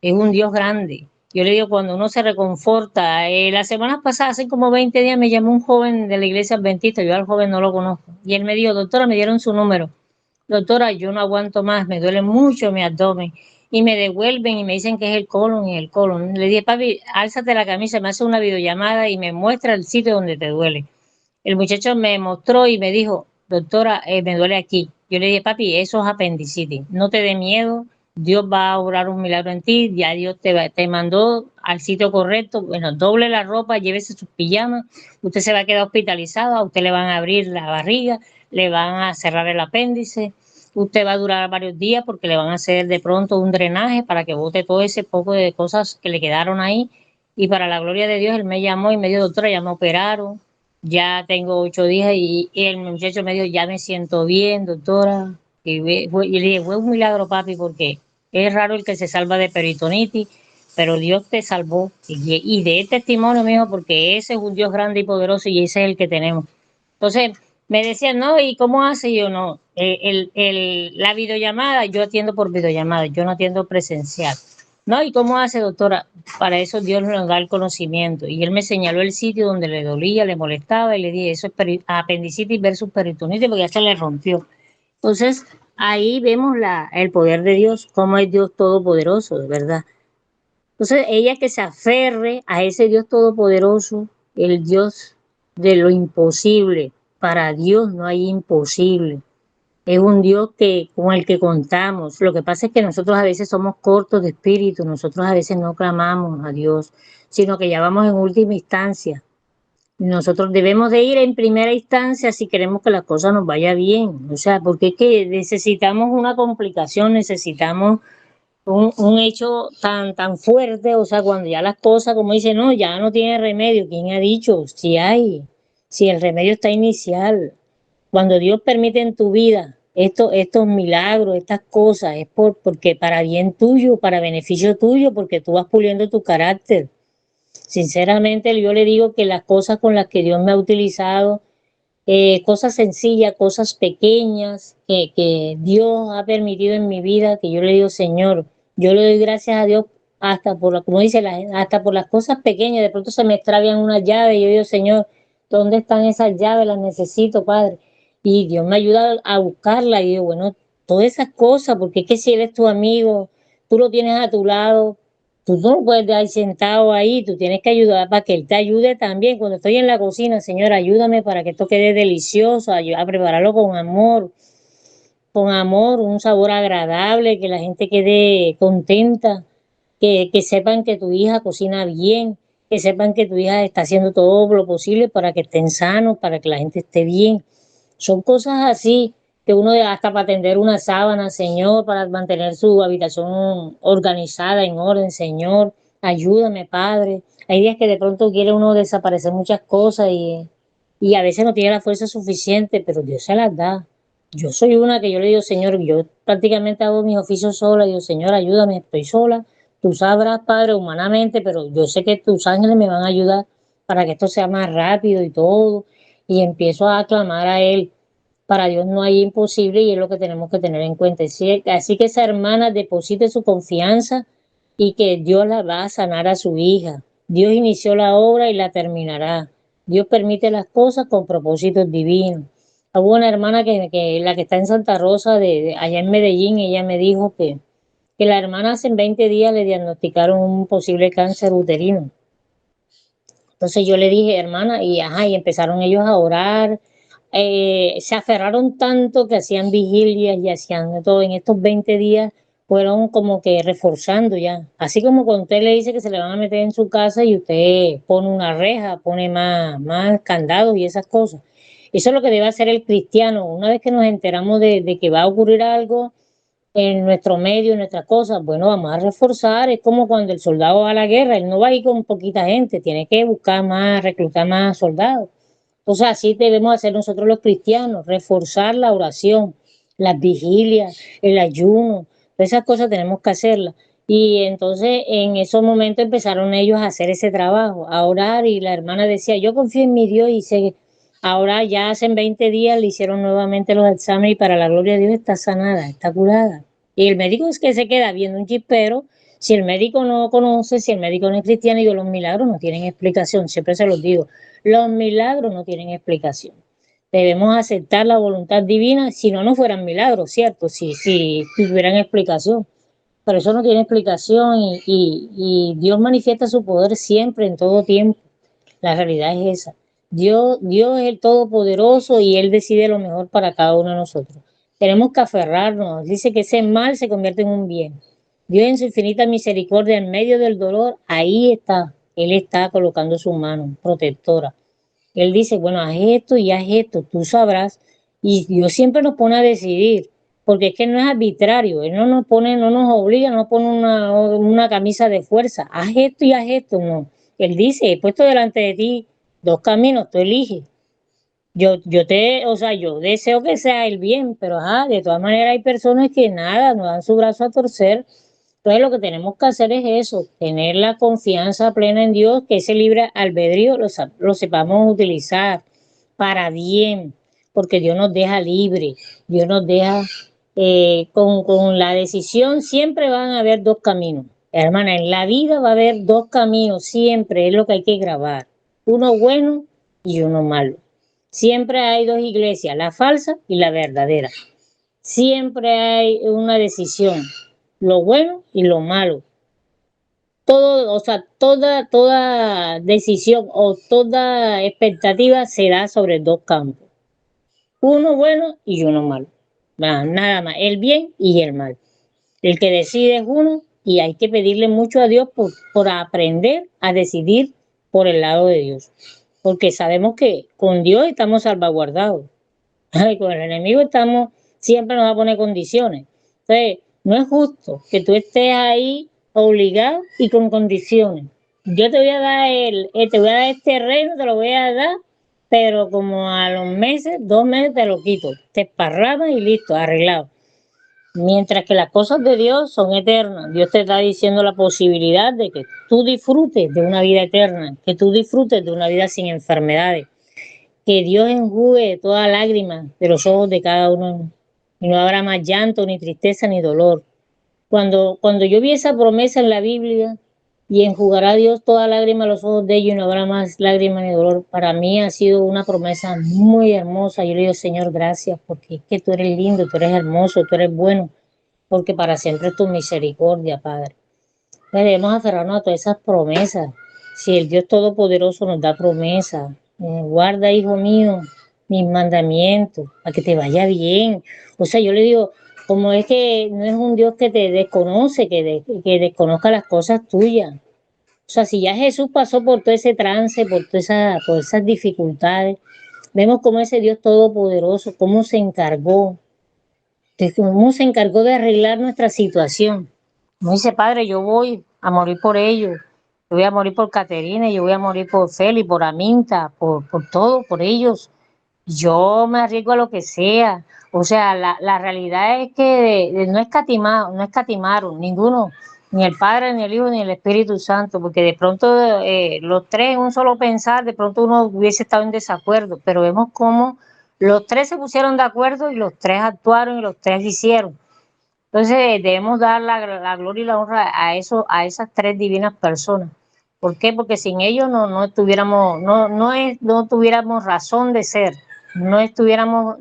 Es un Dios grande. Yo le digo, cuando uno se reconforta, las semanas pasadas, hace como 20 días, me llamó un joven de la iglesia adventista, yo al joven no lo conozco, y él me dijo, doctora, me dieron su número. Doctora, yo no aguanto más, me duele mucho mi abdomen. Y me devuelven y me dicen que es el colon y el colon. Le dije, papi, álzate la camisa, me hace una videollamada y me muestra el sitio donde te duele. El muchacho me mostró y me dijo, doctora, me duele aquí. Yo le dije, papi, eso es apendicitis. No te dé miedo, Dios va a obrar un milagro en ti, ya Dios te mandó al sitio correcto. Bueno, doble la ropa, llévese sus pijamas, usted se va a quedar hospitalizado, a usted le van a abrir la barriga, le van a cerrar el apéndice, usted va a durar varios días porque le van a hacer de pronto un drenaje para que bote todo ese poco de cosas que le quedaron ahí. Y para la gloria de Dios, él me llamó y me dijo, doctora, ya me operaron, ya tengo 8 días y el muchacho me dijo, ya me siento bien, doctora. Y le dije, fue un milagro, papi, porque es raro el que se salva de peritonitis, pero Dios te salvó. Y de testimonio, me dijo, porque ese es un Dios grande y poderoso y ese es el que tenemos. Entonces, me decían, no, ¿y cómo hace? Y yo, no, la videollamada, yo atiendo por videollamada, yo no atiendo presencial. No, ¿y cómo hace, doctora? Para eso Dios nos da el conocimiento. Y él me señaló el sitio donde le dolía, le molestaba, y le dije, eso es apendicitis versus peritonitis, porque ya se le rompió. Entonces, ahí vemos el poder de Dios, cómo es Dios todopoderoso, de verdad. Entonces, ella que se aferre a ese Dios todopoderoso, el Dios de lo imposible. Para Dios no hay imposible. Es un Dios con el que contamos. Lo que pasa es que nosotros a veces somos cortos de espíritu, nosotros a veces no clamamos a Dios, sino que ya vamos en última instancia. Nosotros debemos de ir en primera instancia si queremos que las cosas nos vaya bien. O sea, porque es que necesitamos una complicación, necesitamos un hecho tan fuerte. O sea, cuando ya las cosas, como dicen, no, ya no tiene remedio. ¿Quién ha dicho? Si hay, si el remedio está inicial. Cuando Dios permite en tu vida estos milagros, estas cosas, es porque para bien tuyo, para beneficio tuyo, porque tú vas puliendo tu carácter. Sinceramente, yo le digo que las cosas con las que Dios me ha utilizado, cosas sencillas, cosas pequeñas, que Dios ha permitido en mi vida, que yo le digo, Señor, yo le doy gracias a Dios hasta como dice hasta por las cosas pequeñas. De pronto se me extravían unas llaves y yo digo, Señor, ¿dónde están esas llaves? Las necesito, Padre. Y Dios me ayuda a buscarla y digo, bueno, todas esas cosas, porque es que si Él es tu amigo, tú lo tienes a tu lado, tú no lo puedes dejar sentado ahí, tú tienes que ayudar para que Él te ayude también. Cuando estoy en la cocina, Señor, ayúdame para que esto quede delicioso, a prepararlo con amor, un sabor agradable, que la gente quede contenta, que sepan que tu hija cocina bien, que sepan que tu hija está haciendo todo lo posible para que estén sanos, para que la gente esté bien. Son cosas así que uno hasta para tender una sábana, Señor, para mantener su habitación organizada, en orden, Señor. Ayúdame, Padre. Hay días que de pronto quiere uno desaparecer muchas cosas y a veces no tiene la fuerza suficiente, pero Dios se las da. Yo soy una que yo le digo, Señor, yo prácticamente hago mis oficios sola. Digo, Señor, ayúdame, estoy sola. Tú sabrás, Padre, humanamente, pero yo sé que tus ángeles me van a ayudar para que esto sea más rápido y todo. Y empiezo a clamar a Él. Para Dios no hay imposible y es lo que tenemos que tener en cuenta. Así que esa hermana deposite su confianza y que Dios la va a sanar a su hija. Dios inició la obra y la terminará. Dios permite las cosas con propósitos divinos. Hubo una hermana que la que está en Santa Rosa, allá en Medellín, ella me dijo que la hermana hace 20 días le diagnosticaron un posible cáncer uterino. Entonces yo le dije, hermana, y empezaron ellos a orar. Se aferraron tanto que hacían vigilias y hacían de todo. En estos 20 días fueron como que reforzando ya. Así como cuando usted le dice que se le van a meter en su casa y usted pone una reja, pone más candados y esas cosas. Eso es lo que debe hacer el cristiano. Una vez que nos enteramos de que va a ocurrir algo en nuestro medio, en nuestras cosas, bueno, vamos a reforzar. Es como cuando el soldado va a la guerra, él no va a ir con poquita gente, tiene que buscar más, reclutar más soldados. Entonces así debemos hacer nosotros los cristianos, reforzar la oración, las vigilias, el ayuno, todas esas cosas tenemos que hacerlas. Y entonces en esos momentos empezaron ellos a hacer ese trabajo, a orar, y la hermana decía, yo confío en mi Dios, y ahora ya hace 20 días le hicieron nuevamente los exámenes y para la gloria de Dios está sanada, está curada. Y el médico es que se queda viendo un chispero. Si el médico no conoce, si el médico no es cristiano, y los milagros no tienen explicación, siempre se los digo. Los milagros no tienen explicación. Debemos aceptar la voluntad divina, si no, no fueran milagros, ¿cierto? Si tuvieran explicación. Pero eso no tiene explicación, y Dios manifiesta su poder siempre, en todo tiempo. La realidad es esa. Dios es el Todopoderoso y Él decide lo mejor para cada uno de nosotros. Tenemos que aferrarnos. Dice que ese mal se convierte en un bien. Dios en su infinita misericordia, en medio del dolor, ahí está. Él está colocando su mano protectora. Él dice, bueno, haz esto y haz esto, tú sabrás. Y Dios siempre nos pone a decidir, porque es que no es arbitrario. Él no nos pone, no nos obliga, no pone una camisa de fuerza. Haz esto y haz esto, no. Él dice, he puesto delante de ti dos caminos, tú eliges. Yo deseo que sea el bien, pero de todas maneras hay personas que nada, nos dan su brazo a torcer. Entonces lo que tenemos que hacer es eso, tener la confianza plena en Dios, que ese libre albedrío lo sepamos utilizar para bien, porque Dios nos deja libre, Dios nos deja con la decisión. Siempre van a haber dos caminos. Hermana, en la vida va a haber dos caminos, siempre es lo que hay que grabar, uno bueno y uno malo. Siempre hay dos iglesias, la falsa y la verdadera. Siempre hay una decisión, lo bueno y lo malo. Todo, o sea, toda decisión o toda expectativa se da sobre dos campos, uno bueno y uno malo. Nada más, el bien y el mal. El que decide es uno, y hay que pedirle mucho a Dios por aprender a decidir por el lado de Dios. Porque sabemos que con Dios estamos salvaguardados. Con el enemigo siempre nos va a poner condiciones. Entonces, no es justo que tú estés ahí obligado y con condiciones. Yo te voy a dar te voy a dar este reino, te lo voy a dar, pero como a los meses, 2 meses te lo quito. Te esparramas y listo, arreglado. Mientras que las cosas de Dios son eternas. Dios te está diciendo la posibilidad de que tú disfrutes de una vida eterna, que tú disfrutes de una vida sin enfermedades, que Dios enjugue toda lágrima de los ojos de cada uno, y no habrá más llanto, ni tristeza, ni dolor. Cuando yo vi esa promesa en la Biblia, y enjugará Dios toda lágrima a los ojos de ellos y no habrá más lágrima ni dolor, para mí ha sido una promesa muy hermosa. Yo le digo, Señor, gracias, porque es que tú eres lindo, tú eres hermoso, tú eres bueno, porque para siempre es tu misericordia, Padre. Debemos aferrarnos a todas esas promesas. Si el Dios Todopoderoso nos da promesas, guarda, hijo mío, mis mandamientos, para que te vaya bien. O sea, yo le digo, como es que no es un Dios que te desconoce, que desconozca las cosas tuyas. O sea, si ya Jesús pasó por todo ese trance, por esas dificultades, vemos cómo ese Dios Todopoderoso, cómo se encargó de arreglar nuestra situación. Me dice, Padre, yo voy a morir por ellos. Yo voy a morir por Caterina, yo voy a morir por Feli, por Aminta, por todo, por ellos. Yo me arriesgo a lo que sea. O sea, la realidad es que no escatimaron ninguno, ni el Padre, ni el Hijo, ni el Espíritu Santo, porque de pronto los tres en un solo pensar, de pronto uno hubiese estado en desacuerdo, pero vemos cómo los tres se pusieron de acuerdo y los tres actuaron y los tres hicieron. Entonces debemos dar la gloria y la honra a esas tres divinas personas. ¿Por qué? Porque sin ellos no tuviéramos razón de ser, no estuviéramos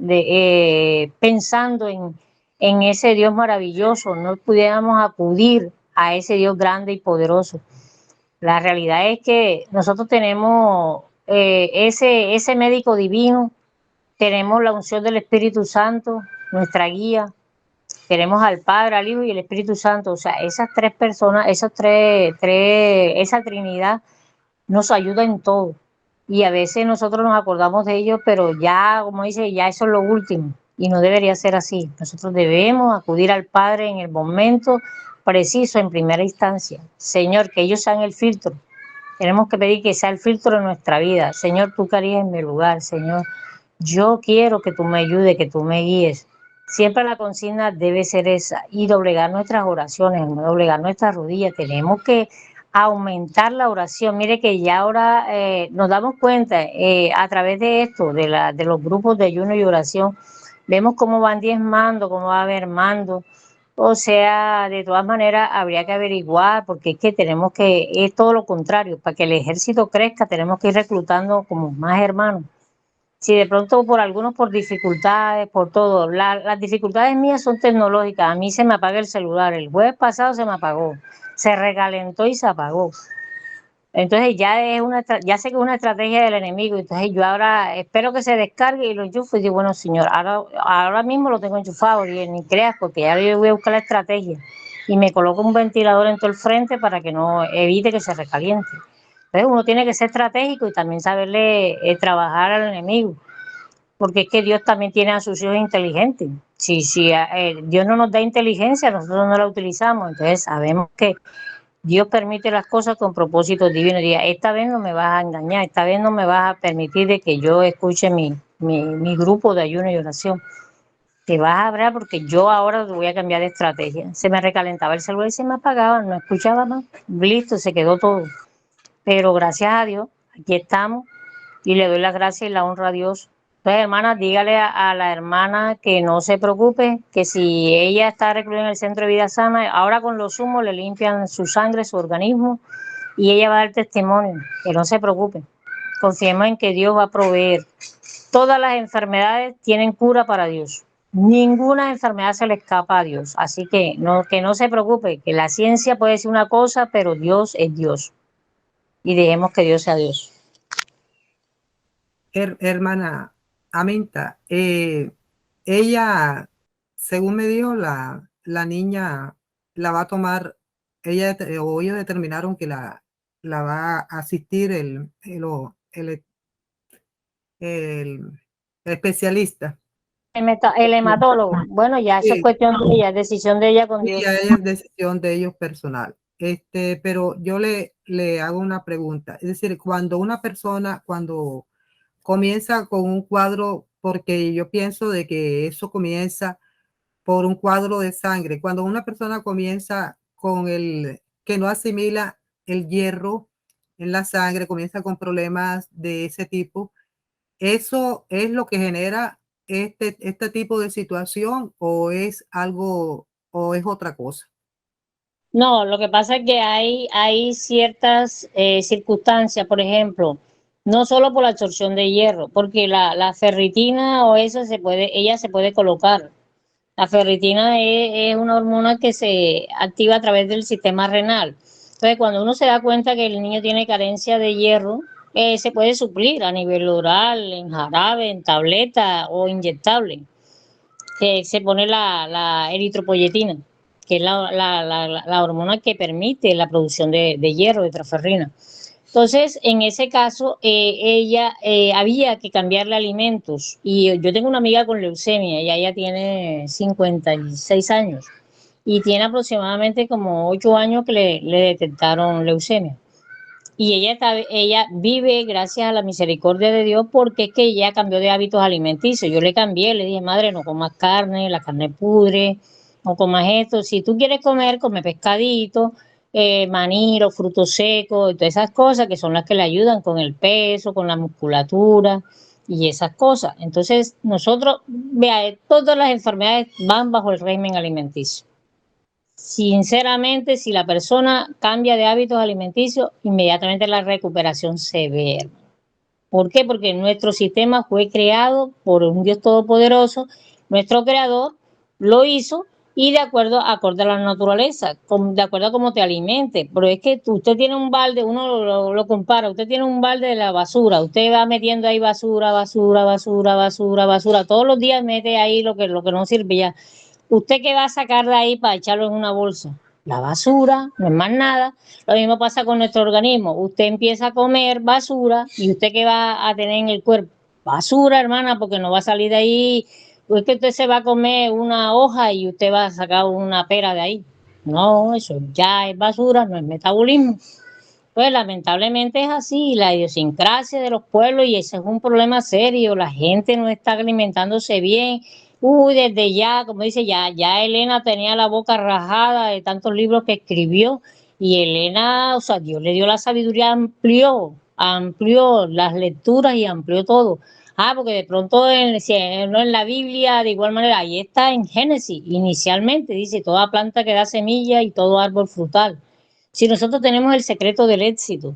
pensando en ese Dios maravilloso, no pudiéramos acudir a ese Dios grande y poderoso. La realidad es que nosotros tenemos ese médico divino, tenemos la unción del Espíritu Santo, nuestra guía, Tenemos al Padre, al Hijo y el Espíritu Santo. O sea, esas tres personas, esa Trinidad nos ayuda en todo. Y a veces nosotros nos acordamos de ellos, pero ya, como dice, ya eso es lo último. Y no debería ser así. Nosotros debemos acudir al Padre en el momento preciso, en primera instancia. Señor, que ellos sean el filtro. Tenemos que pedir que sea el filtro de nuestra vida. Señor, tú que harías en mi lugar. Señor, yo quiero que tú me ayudes, que tú me guíes. Siempre la consigna debe ser esa y doblegar nuestras oraciones, no doblegar nuestras rodillas. Tenemos que aumentar la oración. Mire que ya ahora nos damos cuenta a través de esto, de los grupos de ayuno y oración, vemos cómo van diezmando, cómo va mermando. O sea, de todas maneras habría que averiguar, porque es que tenemos que, es todo lo contrario, para que el ejército crezca tenemos que ir reclutando como más hermanos. Si de pronto por algunos por dificultades, por todo, las dificultades mías son tecnológicas, a mí se me apaga el celular, el jueves pasado se me apagó, se recalentó y se apagó. Entonces ya sé que es una estrategia del enemigo, entonces yo ahora espero que se descargue y lo enchufo y digo, bueno señor, ahora mismo lo tengo enchufado y ni creas porque ya yo voy a buscar la estrategia y me coloco un ventilador en todo el frente para que no evite que se recaliente. Entonces uno tiene que ser estratégico y también saberle trabajar al enemigo, porque es que Dios también tiene a sus hijos inteligentes. Si Dios no nos da inteligencia, nosotros no la utilizamos, entonces sabemos que Dios permite las cosas con propósitos divinos. Diga, esta vez no me vas a engañar, esta vez no me vas a permitir de que yo escuche mi grupo de ayuno y oración. Te vas a hablar porque yo ahora voy a cambiar de estrategia. Se me recalentaba el celular y se me apagaba, no escuchaba más. Listo, se quedó todo. Pero gracias a Dios, aquí estamos y le doy las gracias y la honra a Dios. Entonces, hermana, dígale a la hermana que no se preocupe, que si ella está recluida en el centro de vida sana, ahora con los humos le limpian su sangre, su organismo, y ella va a dar testimonio, que no se preocupe. Confiemos en que Dios va a proveer. Todas las enfermedades tienen cura para Dios. Ninguna enfermedad se le escapa a Dios. Así que no se preocupe, que la ciencia puede decir una cosa, pero Dios es Dios. Y dejemos que Dios sea Dios. Hermana Aminta, ella, según me dijo, la niña la va a tomar, o ellos determinaron que la va a asistir el especialista. El hematólogo, bueno, ya eso es Sí, cuestión de ella, decisión de ella con y Dios. ya es decisión de ellos personal. Pero yo le hago una pregunta. Es decir, cuando una persona, cuando comienza con un cuadro, porque yo pienso de que eso comienza por un cuadro de sangre. Cuando una persona comienza con que no asimila el hierro en la sangre, comienza con problemas de ese tipo, ¿eso es lo que genera este tipo de situación o es algo o es otra cosa? No, lo que pasa es que hay ciertas circunstancias, por ejemplo, no solo por la absorción de hierro, porque la ferritina o eso ella se puede colocar. La ferritina es una hormona que se activa a través del sistema renal. Entonces, cuando uno se da cuenta que el niño tiene carencia de hierro, se puede suplir a nivel oral, en jarabe, en tableta o inyectable, que se pone la eritropoyetina, que es la hormona que permite la producción de hierro, de transferrina. Entonces, en ese caso, ella había que cambiarle alimentos. Y yo tengo una amiga con leucemia, y ella tiene 56 años y tiene aproximadamente como 8 años que le detectaron leucemia. Y ella vive gracias a la misericordia de Dios porque es que ella cambió de hábitos alimenticios. Yo le cambié, le dije, madre, no comas carne, la carne pudre, no comas esto. Si tú quieres comer, come pescadito, maní, los frutos secos, y todas esas cosas que son las que le ayudan con el peso, con la musculatura y esas cosas. Entonces, nosotros, vea, todas las enfermedades van bajo el régimen alimenticio. Sinceramente, si la persona cambia de hábitos alimenticios, inmediatamente la recuperación se ve. ¿Por qué? Porque nuestro sistema fue creado por un Dios todopoderoso, nuestro creador lo hizo y de acuerdo acorde a la naturaleza, de acuerdo a cómo te alimente. Pero es que usted tiene un balde, uno lo compara, usted tiene un balde de la basura, usted va metiendo ahí basura, basura, basura, basura, basura, todos los días mete ahí lo que no sirve ya. ¿Usted qué va a sacar de ahí para echarlo en una bolsa? La basura, no es más nada. Lo mismo pasa con nuestro organismo. Usted empieza a comer basura y usted qué va a tener en el cuerpo. Basura, hermana, porque no va a salir de ahí. Pues que usted se va a comer una hoja y usted va a sacar una pera de ahí. No, eso ya es basura, no es metabolismo. Pues lamentablemente es así, la idiosincrasia de los pueblos y ese es un problema serio. La gente no está alimentándose bien. Uy, desde ya, como dice, ya Elena tenía la boca rajada de tantos libros que escribió y Elena, o sea, Dios le dio la sabiduría, amplió las lecturas y amplió todo. Ah, porque de pronto no en la Biblia, de igual manera, ahí está en Génesis, inicialmente dice, toda planta que da semilla y todo árbol frutal. Si nosotros tenemos el secreto del éxito,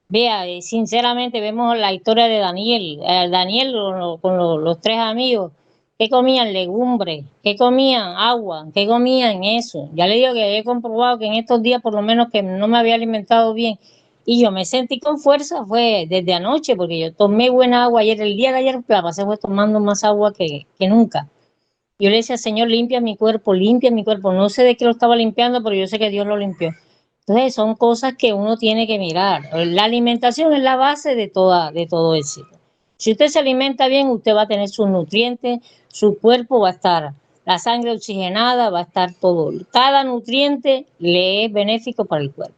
vea, sinceramente vemos la historia de Daniel, Daniel con los tres amigos, que comían legumbres, que comían agua, que comían eso. Ya le digo que he comprobado que en estos días por lo menos que no me había alimentado bien y yo me sentí con fuerza fue desde anoche porque yo tomé buena agua ayer, el día de ayer la pasé fue tomando más agua que nunca. Yo le decía, Señor, limpia mi cuerpo, limpia mi cuerpo. No sé de qué lo estaba limpiando, pero yo sé que Dios lo limpió. Entonces, son cosas que uno tiene que mirar. La alimentación es la base de todo éxito. Si usted se alimenta bien, usted va a tener sus nutrientes, su cuerpo va a estar, la sangre oxigenada, va a estar todo. Cada nutriente le es benéfico para el cuerpo.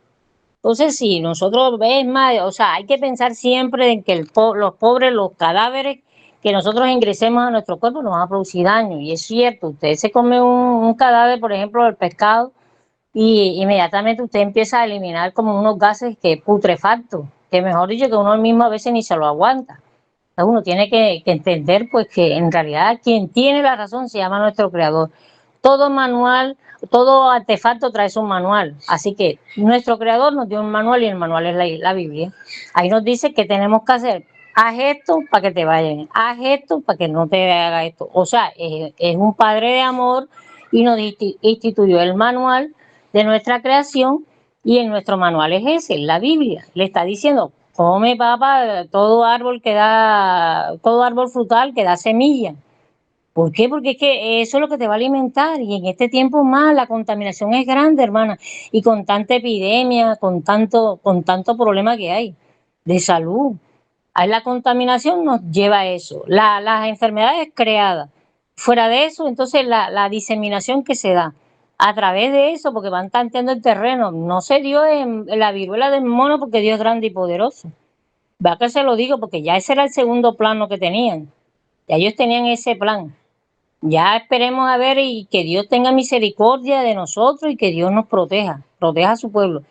Entonces, si nosotros, es más, o sea, hay que pensar siempre en que los pobres, los cadáveres que nosotros ingresemos a nuestro cuerpo nos van a producir daño. Y es cierto, usted se come un cadáver, por ejemplo, del pescado, y inmediatamente usted empieza a eliminar como unos gases que putrefactos, que mejor dicho que uno mismo a veces ni se lo aguanta. Entonces uno tiene que entender pues que en realidad quien tiene la razón se llama nuestro creador. Todo manual, todo artefacto trae su manual. Así que nuestro creador nos dio un manual y el manual es la Biblia. Ahí nos dice qué tenemos que hacer. Haz esto para que te vaya bien. Haz esto para que no te haga esto. O sea, es un padre de amor y nos instituyó el manual de nuestra creación y en nuestro manual es ese, la Biblia. Le está diciendo, come papá, todo árbol frutal que da semilla. ¿Por qué? Porque es que eso es lo que te va a alimentar y en este tiempo más la contaminación es grande, hermana, y con tanta epidemia, con tanto problema que hay de salud. Ahí la contaminación nos lleva a eso, las enfermedades creadas. Fuera de eso, entonces la diseminación que se da a través de eso, porque van tanteando el terreno, no se dio en la viruela del mono porque Dios es grande y poderoso. Va que se lo digo porque ya ese era el segundo plano que tenían. Ya ellos tenían ese plan. Ya esperemos a ver y que Dios tenga misericordia de nosotros y que Dios nos proteja a su pueblo.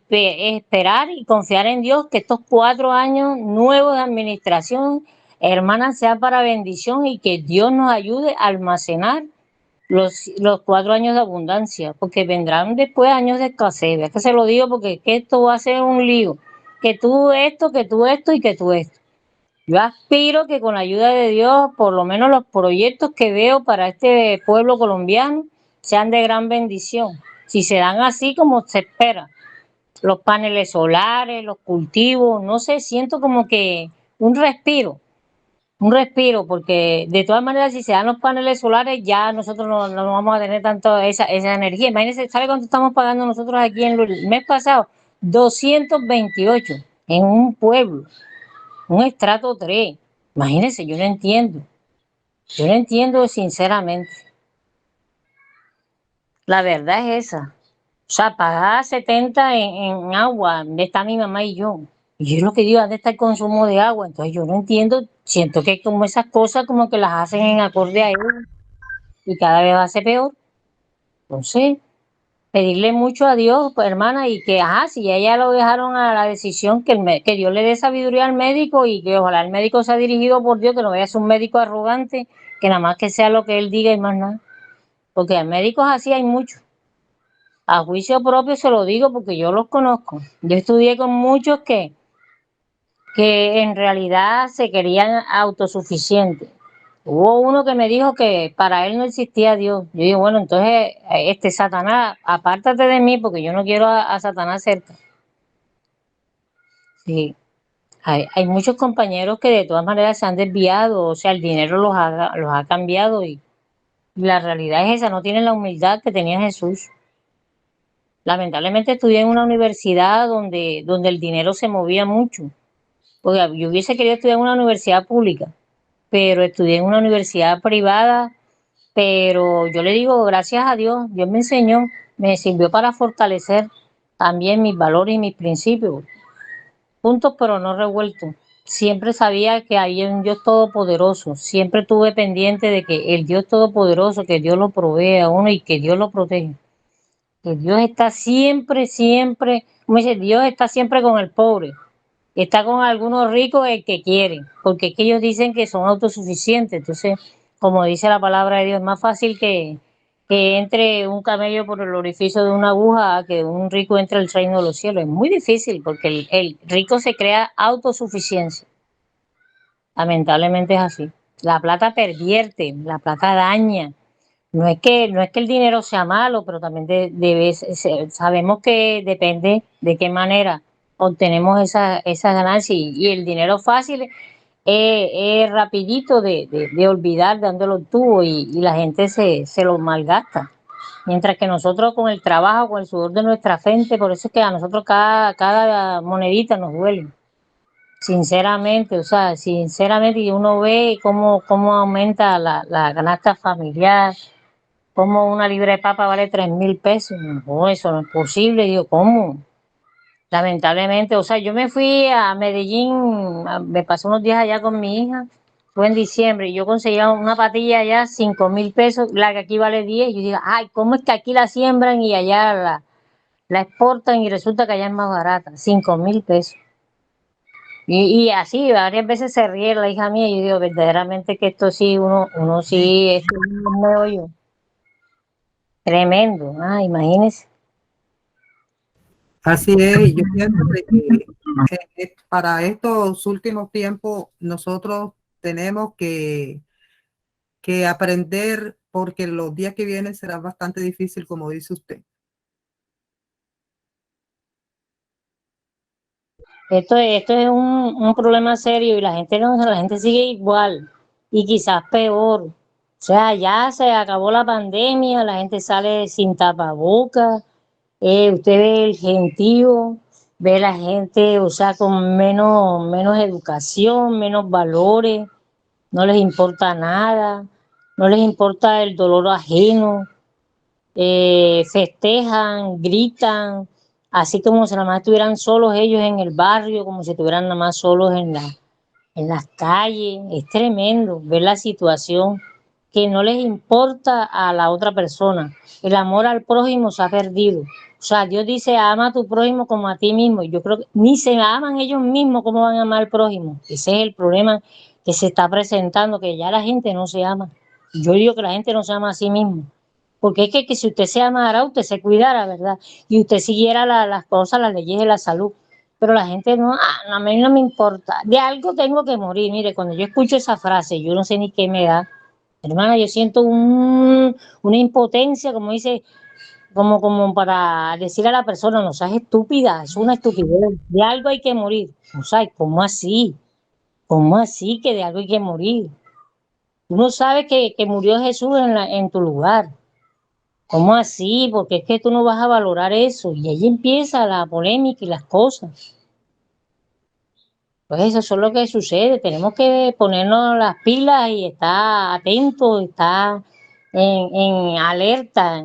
Esperar y confiar en Dios que estos 4 años nuevos de administración, hermanas, sean para bendición y que Dios nos ayude a almacenar los 4 años de abundancia, porque vendrán después años de escasez. Es que se lo digo porque es que esto va a ser un lío. Que tú esto y que tú esto. Yo aspiro que con la ayuda de Dios, por lo menos los proyectos que veo para este pueblo colombiano sean de gran bendición. Si se dan así como se espera, los paneles solares, los cultivos, no sé, siento como que un respiro, porque de todas maneras si se dan los paneles solares ya nosotros no vamos a tener tanto esa energía. Imagínense, ¿sabe cuánto estamos pagando nosotros aquí en el mes pasado? 228 en un pueblo, un estrato 3. Imagínense, yo no entiendo sinceramente. La verdad es esa. O sea, pagar 70 en agua, donde está mi mamá y yo. Y yo lo que digo, ¿dónde está el consumo de agua? Entonces yo no entiendo, siento que como esas cosas como que las hacen en acorde a ellos y cada vez va a ser peor. Entonces, pedirle mucho a Dios, pues, hermana, y que, si ella lo dejaron a la decisión, que Dios le dé sabiduría al médico y que ojalá el médico sea dirigido por Dios, que no vaya a ser un médico arrogante, que nada más que sea lo que él diga y más nada. Porque médicos así hay muchos. A juicio propio se lo digo porque yo los conozco. Yo estudié con muchos que en realidad se querían autosuficientes. Hubo uno que me dijo que para él no existía Dios. Yo digo, bueno, entonces, Satanás, apártate de mí porque yo no quiero a Satanás cerca. Sí, hay muchos compañeros que de todas maneras se han desviado, o sea, el dinero los ha cambiado Y la realidad es esa, no tienen la humildad que tenía Jesús. Lamentablemente estudié en una universidad donde el dinero se movía mucho. Porque yo hubiese querido estudiar en una universidad pública, pero estudié en una universidad privada. Pero yo le digo, gracias a Dios, Dios me enseñó, me sirvió para fortalecer también mis valores y mis principios, juntos pero no revueltos. Siempre sabía que había un Dios todopoderoso, siempre estuve pendiente de que el Dios todopoderoso, que Dios lo provee a uno y que Dios lo protege. Que Dios está siempre, siempre, como dice, Dios está siempre con el pobre. Está con algunos ricos el que quiere, porque es que ellos dicen que son autosuficientes. Entonces, como dice la palabra de Dios, es más fácil que entre un camello por el orificio de una aguja a que un rico entre al reino de los cielos. Es muy difícil porque el rico se crea autosuficiencia. Lamentablemente es así. La plata pervierte, la plata daña. No es que el dinero sea malo, pero también sabemos que depende de qué manera obtenemos esa ganancia y el dinero fácil es rapidito de olvidar dándolo tú y la gente se lo malgasta. Mientras que nosotros con el trabajo, con el sudor de nuestra frente, por eso es que a nosotros cada monedita nos duele. Sinceramente, o sea, sinceramente, y uno ve cómo aumenta la canasta familiar, como una libra de papa vale 3.000 pesos. No, eso no es posible. Digo, ¿cómo? Lamentablemente, o sea, yo me fui a Medellín, me pasé unos días allá con mi hija, fue en diciembre, y yo conseguía una patilla allá, 5.000 pesos, la que aquí vale 10, y yo digo, ay, ¿cómo es que aquí la siembran y allá la exportan y resulta que allá es más barata? 5.000 pesos. Y así, varias veces se ríe la hija mía, y yo digo, verdaderamente que esto sí, uno sí, esto es un meollo tremendo, imagínese. Así es, y yo pienso de que para estos últimos tiempos nosotros tenemos que aprender porque los días que vienen será bastante difícil, como dice usted. Esto es un problema serio y la gente no, la gente sigue igual y quizás peor. O sea, ya se acabó la pandemia, la gente sale sin tapabocas, usted ve el gentío, ve la gente, o sea, con menos educación, menos valores, no les importa nada, no les importa el dolor ajeno, festejan, gritan, así como si nada más estuvieran solos ellos en el barrio, como si estuvieran nada más solos en las calles. Es tremendo ver la situación, que no les importa a la otra persona. El amor al prójimo se ha perdido. O sea, Dios dice, ama a tu prójimo como a ti mismo. Y yo creo que ni se aman ellos mismos, ¿cómo van a amar al prójimo? Ese es el problema que se está presentando, que ya la gente no se ama. Yo digo que la gente no se ama a sí mismo. Porque es que si usted se amara, usted se cuidara, ¿verdad? Y usted siguiera las cosas, las leyes de la salud. Pero la gente no, a mí no me importa. De algo tengo que morir. Mire, cuando yo escucho esa frase, yo no sé ni qué me da. Hermana, yo siento una impotencia, como dice, como para decir a la persona, no seas estúpida, es una estupidez. De algo hay que morir. O sea, ¿cómo así? ¿Cómo así que de algo hay que morir? Uno sabe que murió Jesús en tu lugar. ¿Cómo así? Porque es que tú no vas a valorar eso. Y ahí empieza la polémica y las cosas. Pues eso es lo que sucede. Tenemos que ponernos las pilas y estar atentos, estar en alerta,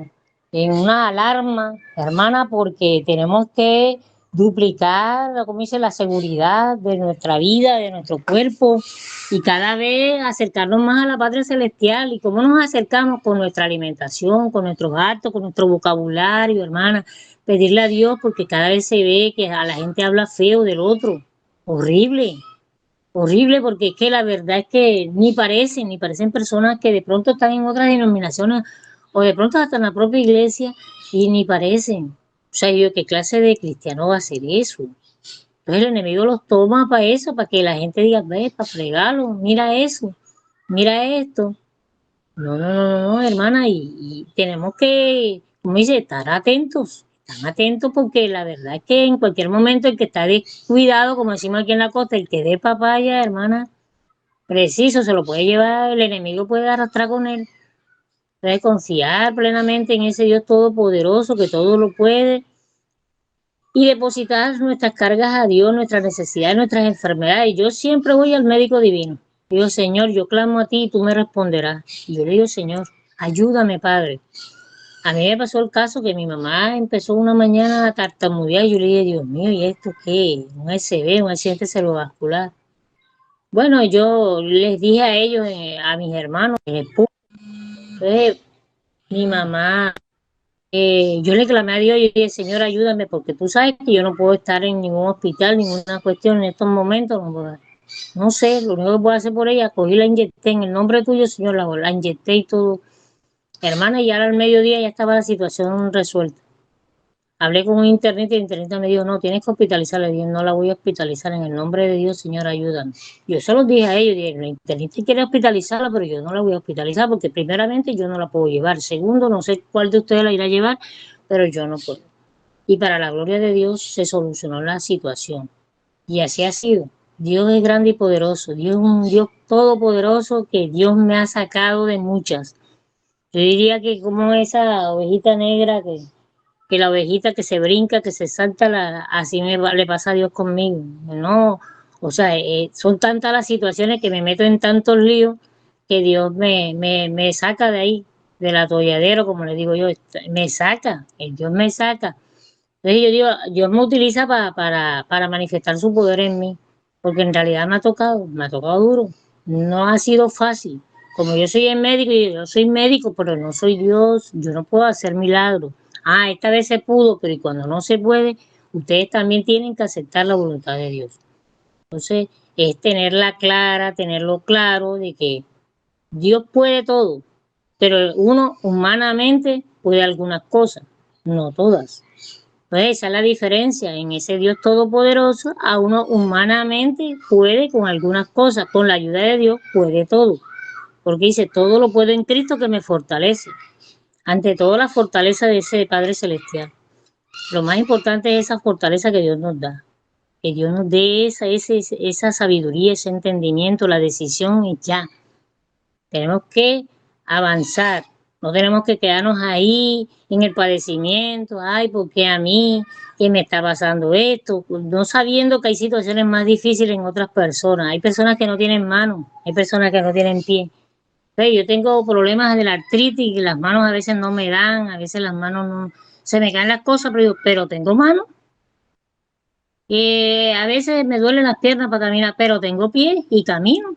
en una alarma, hermana, porque tenemos que duplicar, como dice, la seguridad de nuestra vida, de nuestro cuerpo y cada vez acercarnos más a la patria celestial. ¿Y cómo nos acercamos? Con nuestra alimentación, con nuestros actos, con nuestro vocabulario, hermana. Pedirle a Dios porque cada vez se ve que a la gente habla feo del otro. Horrible, horrible, porque es que la verdad es que ni parecen personas que de pronto están en otras denominaciones o de pronto hasta en la propia iglesia y ni parecen. O sea, yo, ¿qué clase de cristiano va a hacer eso? Entonces el enemigo los toma para eso, para que la gente diga, ve, para fregarlo, mira eso, mira esto. No, no, no, no, no, hermana, y tenemos que, como dice, estar atentos, están atentos porque la verdad es que en cualquier momento el que está descuidado, como decimos aquí en la costa, el que dé papaya, hermana, preciso, se lo puede llevar, el enemigo puede arrastrar con él. Entonces, confiar plenamente en ese Dios todopoderoso que todo lo puede y depositar nuestras cargas a Dios, nuestras necesidades, nuestras enfermedades. Yo siempre voy al médico divino. Digo, Señor, yo clamo a ti y tú me responderás. Y yo le digo, Señor, ayúdame, Padre. A mí me pasó el caso que mi mamá empezó una mañana a tartamudear y yo le dije, Dios mío, ¿y esto qué? Un SB, un accidente cerebrovascular. Bueno, yo les dije a ellos, a mis hermanos, entonces, mi mamá, yo le clamé a Dios y dije, Señor, ayúdame, porque tú sabes que yo no puedo estar en ningún hospital, ninguna cuestión en estos momentos. No sé, lo único que puedo hacer por ella, cogí la inyecté en el nombre tuyo, Señor, la inyecté y todo. Hermana, y ahora al mediodía ya estaba la situación resuelta. Hablé con un internista y el internista me dijo, no, tienes que hospitalizarla. Le dije, no la voy a hospitalizar en el nombre de Dios, Señor, ayúdame. Yo se los dije a ellos, dije, el internista quiere hospitalizarla, pero yo no la voy a hospitalizar porque primeramente yo no la puedo llevar. Segundo, no sé cuál de ustedes la irá a llevar, pero yo no puedo. Y para la gloria de Dios se solucionó la situación. Y así ha sido. Dios es grande y poderoso. Dios es un Dios todopoderoso que Dios me ha sacado de muchas. Yo diría que como esa ovejita negra que la ovejita que se brinca, que se salta, así le pasa a Dios conmigo. No, o sea, son tantas las situaciones que me meto en tantos líos que Dios me saca de ahí, del atolladero, como le digo yo, me saca, Dios me saca. Entonces yo digo, Dios me utiliza para manifestar su poder en mí, porque en realidad me ha tocado duro, no ha sido fácil. Como yo soy el médico y yo soy médico, pero no soy Dios, yo no puedo hacer milagros. Ah, esta vez se pudo, pero y cuando no se puede, ustedes también tienen que aceptar la voluntad de Dios. Entonces, es tenerla clara, tenerlo claro de que Dios puede todo, pero uno humanamente puede algunas cosas, no todas. Pues esa es la diferencia en ese Dios todopoderoso. A uno humanamente puede con algunas cosas, con la ayuda de Dios puede todo. Porque dice, todo lo puedo en Cristo que me fortalece. Ante todo la fortaleza de ese Padre Celestial. Lo más importante es esa fortaleza que Dios nos da. Que Dios nos dé esa sabiduría, ese entendimiento, la decisión y ya. Tenemos que avanzar, no tenemos que quedarnos ahí en el padecimiento, ay, ¿por qué a mí? ¿Qué me está pasando esto? No sabiendo que hay situaciones más difíciles en otras personas. Hay personas que no tienen manos, hay personas que no tienen pie. Entonces, yo tengo problemas de la artritis, y las manos a veces no me dan, a veces las manos no, se me caen las cosas, pero tengo manos. A veces me duelen las piernas para caminar, pero tengo pies y camino.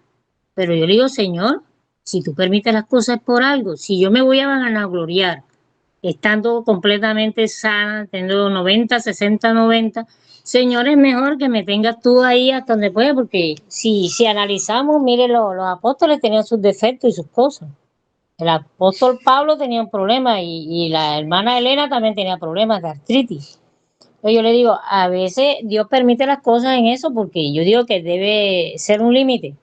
Pero yo le digo, Señor, si tú permites las cosas por algo, si yo me voy a vanagloriar estando completamente sana, teniendo 90, 60, 90, Señor, es mejor que me tengas tú ahí hasta donde puedas, porque si analizamos, mire, los apóstoles tenían sus defectos y sus cosas. El apóstol Pablo tenía un problema y la hermana Elena también tenía problemas de artritis. Entonces yo le digo, a veces Dios permite las cosas en eso porque yo digo que debe ser un límite.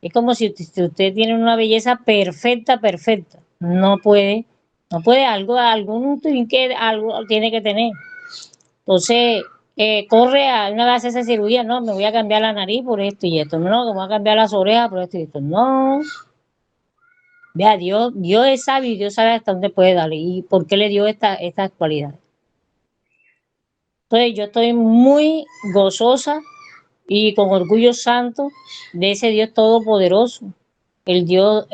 Es como si usted tiene una belleza perfecta, perfecta. No puede, algo tiene que tener. Entonces, corre a una vez esa cirugía, no, me voy a cambiar la nariz por esto y esto, no, me voy a cambiar las orejas por esto y esto. No, vea, Dios es sabio y Dios sabe hasta dónde puede darle y por qué le dio estas cualidades. Entonces, yo estoy muy gozosa y con orgullo santo de ese Dios todopoderoso, el Dios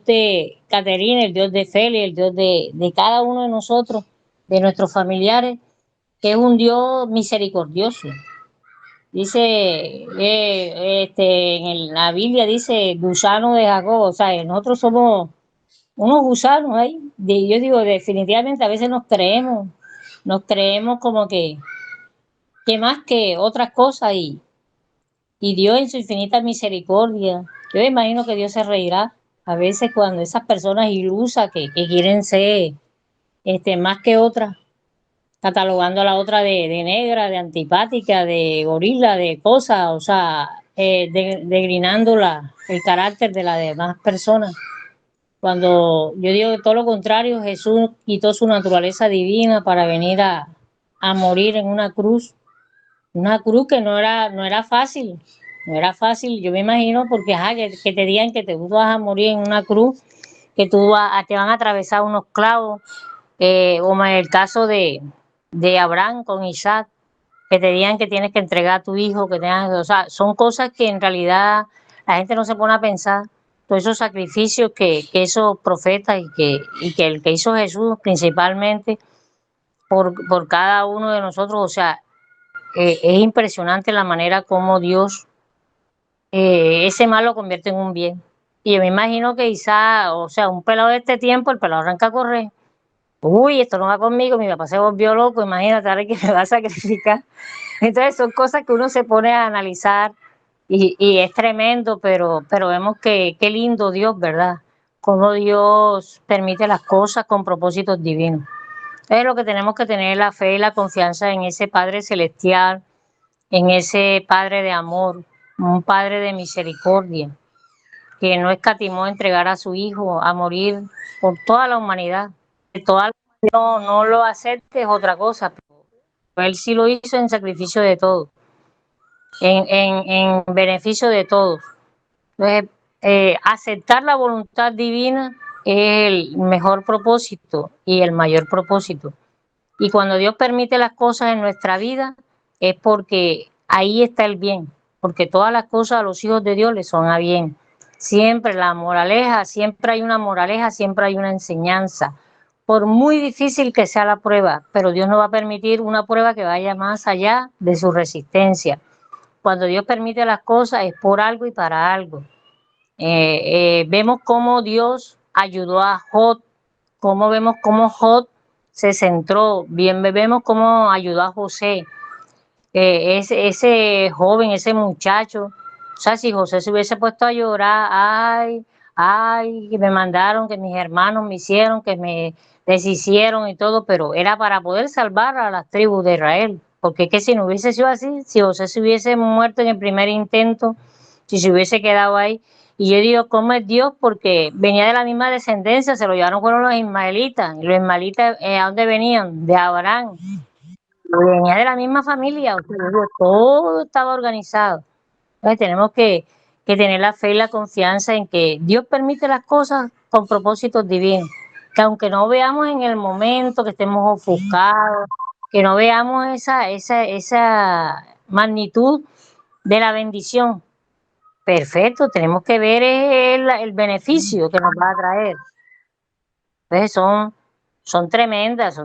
de Caterina, el Dios de Félix, el Dios de cada uno de nosotros, de nuestros familiares, que es un Dios misericordioso. Dice, en la Biblia dice gusano de Jacob, o sea, nosotros somos unos gusanos ahí. Yo digo, definitivamente a veces nos creemos como que más que otras cosas y Dios en su infinita misericordia, yo me imagino que Dios se reirá a veces cuando esas personas ilusas que quieren ser más que otras, catalogando a la otra de negra, de antipática, de gorila, de cosas, o sea, degrinando el carácter de las demás personas. Cuando yo digo que todo lo contrario, Jesús quitó su naturaleza divina para venir a morir en una cruz que no era fácil, no era fácil, yo me imagino, porque que te digan que te vas a morir en una cruz, que te van a atravesar unos clavos, como en el caso de Abraham con Isaac, que te digan que tienes que entregar a tu hijo, o sea, son cosas que en realidad la gente no se pone a pensar. Todos esos sacrificios que esos profetas y que el que hizo Jesús principalmente por cada uno de nosotros, o sea, es impresionante la manera como Dios ese mal lo convierte en un bien. Y yo me imagino que Isaac, o sea, un pelado de este tiempo, el pelado arranca a correr. Uy, esto no va conmigo, mi papá se volvió loco, imagínate, ahora que me va a sacrificar. Entonces son cosas que uno se pone a analizar y es tremendo, pero vemos que qué lindo Dios, ¿verdad? Cómo Dios permite las cosas con propósitos divinos. Es lo que tenemos que tener la fe y la confianza en ese Padre Celestial, en ese Padre de amor, un Padre de misericordia, que no escatimó entregar a su Hijo a morir por toda la humanidad. Toda la humanidad no lo acepte es otra cosa, pero Él sí lo hizo en sacrificio de todos, en beneficio de todos. Entonces, aceptar la voluntad divina es el mejor propósito y el mayor propósito. Y cuando Dios permite las cosas en nuestra vida es porque ahí está el bien, porque todas las cosas a los hijos de Dios les son a bien. Siempre la moraleja, siempre hay una moraleja, siempre hay una enseñanza. Por muy difícil que sea la prueba, pero Dios no va a permitir una prueba que vaya más allá de su resistencia. Cuando Dios permite las cosas es por algo y para algo. Vemos cómo Dios ayudó a Job, cómo vemos cómo Job se centró, bien vemos cómo ayudó a José, ese joven, ese muchacho. O sea, si José se hubiese puesto a llorar, ay, que me mandaron, que mis hermanos me hicieron, que me deshicieron y todo, pero era para poder salvar a las tribus de Israel. Porque es que si no hubiese sido así, si José se hubiese muerto en el primer intento, si se hubiese quedado ahí, y yo digo, ¿cómo es Dios? Porque venía de la misma descendencia, se lo llevaron fueron los ismaelitas. Y los ismaelitas, ¿a dónde venían? De Abraham. Venía de la misma familia, o sea, todo estaba organizado. Entonces tenemos que tener la fe y la confianza en que Dios permite las cosas con propósitos divinos. Que aunque no veamos en el momento, que estemos ofuscados, que no veamos esa magnitud de la bendición, perfecto, tenemos que ver el beneficio que nos va a traer. Entonces son tremendas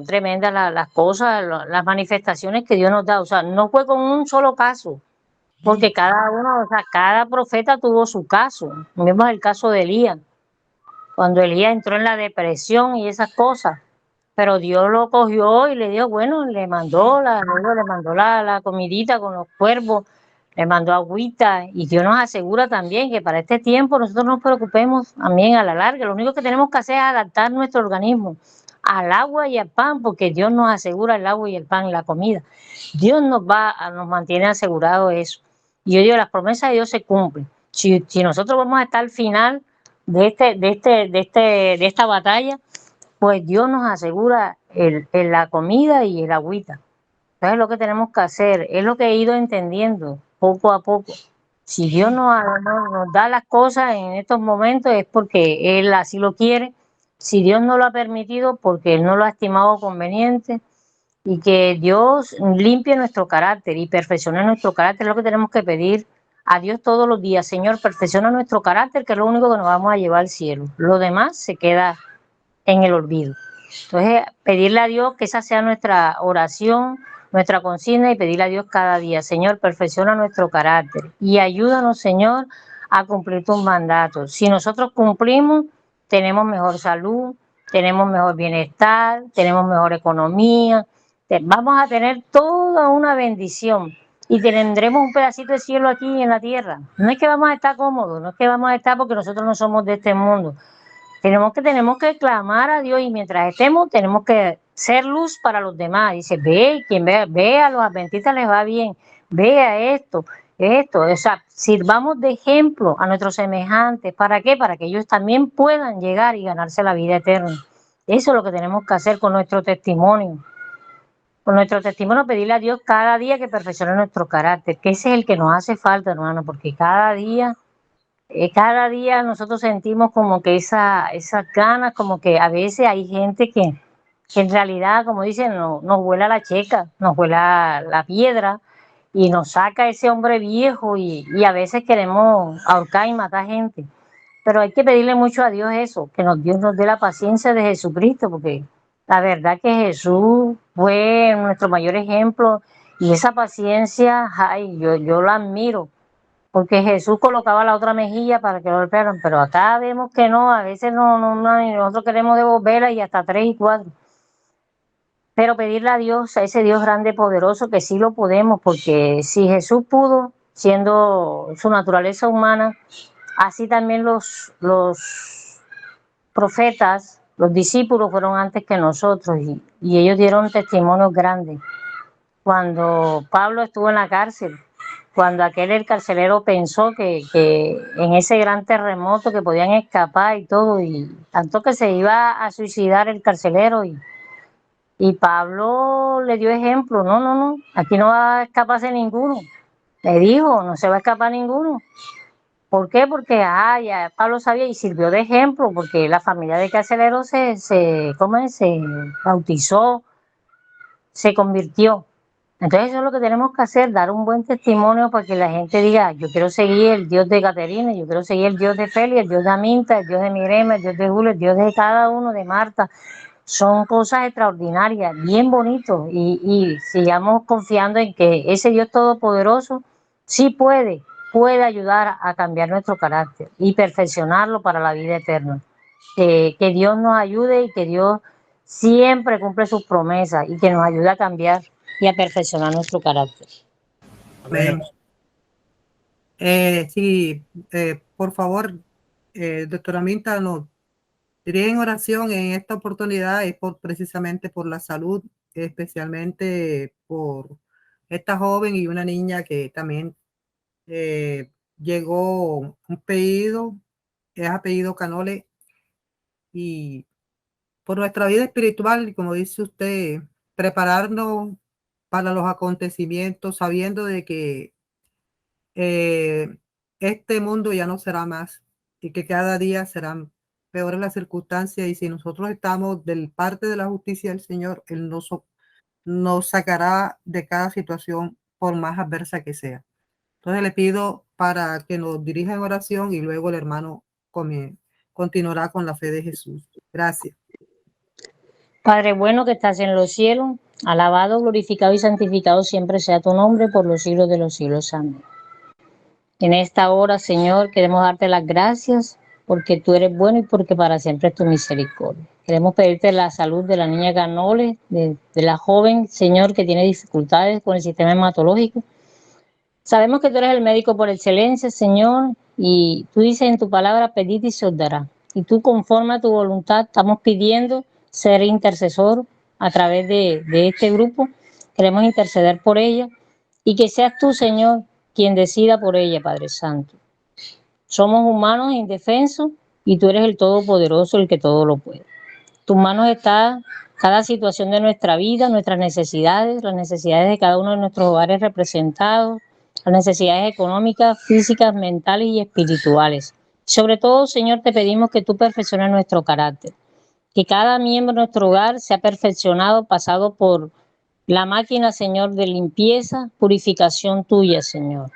las cosas, las manifestaciones que Dios nos da. O sea, no fue con un solo caso, porque cada uno, o sea, cada profeta tuvo su caso. Vemos el caso de Elías, cuando Elías entró en la depresión y esas cosas. Pero Dios lo cogió y le dio, bueno, luego le mandó la comidita con los cuervos, le mandó agüita, y Dios nos asegura también que para este tiempo nosotros no nos preocupemos también a la larga. Lo único que tenemos que hacer es adaptar nuestro organismo al agua y al pan, porque Dios nos asegura el agua y el pan y la comida. Dios nos mantiene asegurado eso. Y yo digo, las promesas de Dios se cumplen. Si nosotros vamos a estar al final de esta batalla, pues Dios nos asegura la comida y el agüita. Entonces es lo que tenemos que hacer, es lo que he ido entendiendo poco a poco. Si Dios nos da las cosas en estos momentos es porque Él así lo quiere. Si Dios no lo ha permitido, porque Él no lo ha estimado conveniente. Y que Dios limpie nuestro carácter y perfeccione nuestro carácter, es lo que tenemos que pedir a Dios todos los días. Señor, perfecciona nuestro carácter, que es lo único que nos vamos a llevar al cielo. Lo demás se queda en el olvido. Entonces, pedirle a Dios que esa sea nuestra oración, nuestra consigna, y pedirle a Dios cada día, Señor, perfecciona nuestro carácter y ayúdanos, Señor, a cumplir tus mandatos. Si nosotros cumplimos, tenemos mejor salud, tenemos mejor bienestar, tenemos mejor economía, vamos a tener toda una bendición y tendremos un pedacito de cielo aquí en la tierra. No es que vamos a estar cómodos, no es que vamos a estar porque nosotros no somos de este mundo. Tenemos que clamar a Dios, y mientras estemos tenemos que ser luz para los demás. Dice, quien ve a los adventistas les va bien, vea esto. O sea, sirvamos de ejemplo a nuestros semejantes. ¿Para qué? Para que ellos también puedan llegar y ganarse la vida eterna. Eso es lo que tenemos que hacer con nuestro testimonio. Con nuestro testimonio, pedirle a Dios cada día que perfeccione nuestro carácter, que ese es el que nos hace falta, hermano, porque cada día cada día nosotros sentimos como que esas ganas, como que a veces hay gente que en realidad, como dicen, nos vuela la checa, nos vuela la piedra y nos saca ese hombre viejo y a veces queremos ahorcar y matar gente. Pero hay que pedirle mucho a Dios eso, que Dios nos dé la paciencia de Jesucristo, porque la verdad que Jesús fue nuestro mayor ejemplo y esa paciencia, ay, yo la admiro, porque Jesús colocaba la otra mejilla para que lo golpearan, pero acá vemos que no, a veces no, y nosotros queremos devolverla y hasta 3 y 4. Pero pedirle a Dios, a ese Dios grande y poderoso, que sí lo podemos, porque si Jesús pudo, siendo su naturaleza humana, así también los profetas, los discípulos fueron antes que nosotros y ellos dieron testimonios grandes. Cuando Pablo estuvo en la cárcel, cuando el carcelero pensó que en ese gran terremoto que podían escapar y todo, y tanto que se iba a suicidar el carcelero y Pablo le dio ejemplo, no, aquí no va a escaparse ninguno. Le dijo, no se va a escapar ninguno. ¿Por qué? Porque ya Pablo sabía y sirvió de ejemplo, porque la familia de carcelero se bautizó, se convirtió. Entonces eso es lo que tenemos que hacer, dar un buen testimonio para que la gente diga, yo quiero seguir el Dios de Caterina, yo quiero seguir el Dios de Feli, el Dios de Aminta, el Dios de Mirema, el Dios de Julio, el Dios de cada uno, de Marta. Son cosas extraordinarias, bien bonitos y sigamos confiando en que ese Dios todopoderoso sí puede ayudar a cambiar nuestro carácter y perfeccionarlo para la vida eterna. Que Dios nos ayude y que Dios siempre cumple sus promesas y que nos ayude a cambiar y a perfeccionar nuestro carácter. Amén. Sí, por favor, doctora Minta, nos dirige en oración en esta oportunidad y precisamente por la salud, especialmente por esta joven y una niña que también llegó un pedido, es apellido Canole, y por nuestra vida espiritual, y como dice usted, prepararnos para los acontecimientos, sabiendo de que este mundo ya no será más y que cada día serán peores las circunstancias, y si nosotros estamos del parte de la justicia del Señor, Él nos sacará de cada situación por más adversa que sea. Entonces le pido para que nos dirija en oración y luego el hermano continuará con la fe de Jesús. Gracias. Padre bueno que estás en los cielos, alabado, glorificado y santificado siempre sea tu nombre por los siglos de los siglos. Amén. En esta hora, Señor, queremos darte las gracias porque tú eres bueno y porque para siempre es tu misericordia. Queremos pedirte la salud de la niña Canole, de la joven, Señor, que tiene dificultades con el sistema hematológico. Sabemos que tú eres el médico por excelencia, Señor, y tú dices en tu palabra, pedid y se os dará. Y tú, conforme a tu voluntad, estamos pidiendo ser intercesor a través de este grupo. Queremos interceder por ella y que seas tú, Señor, quien decida por ella, Padre Santo. Somos humanos indefensos y tú eres el Todopoderoso, el que todo lo puede. Tus manos está cada situación de nuestra vida, nuestras necesidades, las necesidades de cada uno de nuestros hogares representados, las necesidades económicas, físicas, mentales y espirituales. Sobre todo, Señor, te pedimos que tú perfecciones nuestro carácter, que cada miembro de nuestro hogar sea perfeccionado, pasado por la máquina, Señor, de limpieza, purificación tuya, Señor.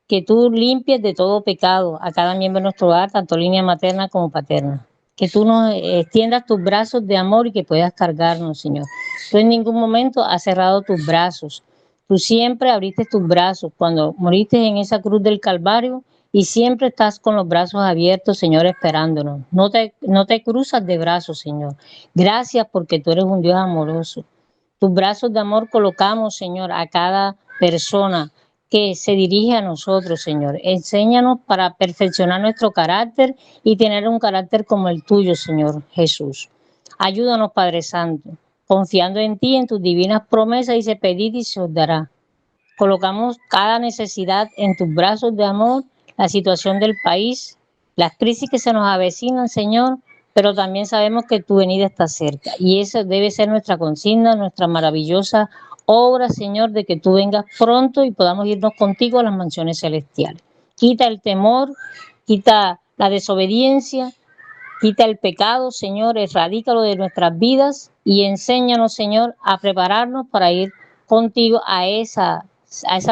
Que tú limpies de todo pecado a cada miembro de nuestro hogar, tanto línea materna como paterna. Que tú nos extiendas tus brazos de amor y que puedas cargarnos, Señor. Tú en ningún momento has cerrado tus brazos. Tú siempre abriste tus brazos cuando moriste en esa cruz del Calvario y siempre estás con los brazos abiertos, Señor, esperándonos. No te cruzas de brazos, Señor. Gracias porque tú eres un Dios amoroso. Tus brazos de amor colocamos, Señor, a cada persona que se dirige a nosotros, Señor. Enséñanos para perfeccionar nuestro carácter y tener un carácter como el tuyo, Señor Jesús. Ayúdanos, Padre Santo, confiando en ti, en tus divinas promesas, dice, pedid y se os dará. Colocamos cada necesidad en tus brazos de amor, la situación del país, las crisis que se nos avecinan, Señor, pero también sabemos que tu venida está cerca y esa debe ser nuestra consigna, nuestra maravillosa obra, Señor, de que tú vengas pronto y podamos irnos contigo a las mansiones celestiales. Quita el temor quita la desobediencia, quita el pecado, Señor, erradícalo de nuestras vidas y enséñanos, Señor, a prepararnos para ir contigo a esa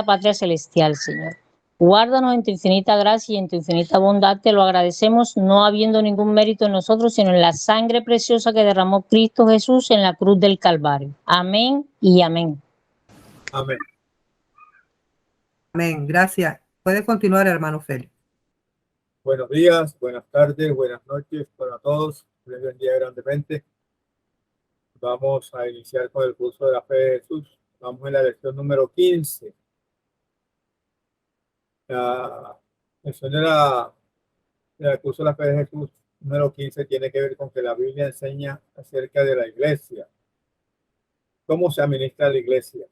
patria celestial, Señor. Guárdanos en tu infinita gracia y en tu infinita bondad. Te lo agradecemos, no habiendo ningún mérito en nosotros, sino en la sangre preciosa que derramó Cristo Jesús en la cruz del Calvario. Amén y amén. Amén. Amén. Gracias. Puede continuar, hermano Félix. Buenos días, buenas tardes, buenas noches para todos. Les bendiga grandemente. Vamos a iniciar con el curso de la fe de Jesús. Vamos en la lección número 15. La lección del curso de la fe de Jesús número 15 tiene que ver con que la Biblia enseña acerca de la iglesia. ¿Cómo se administra la iglesia?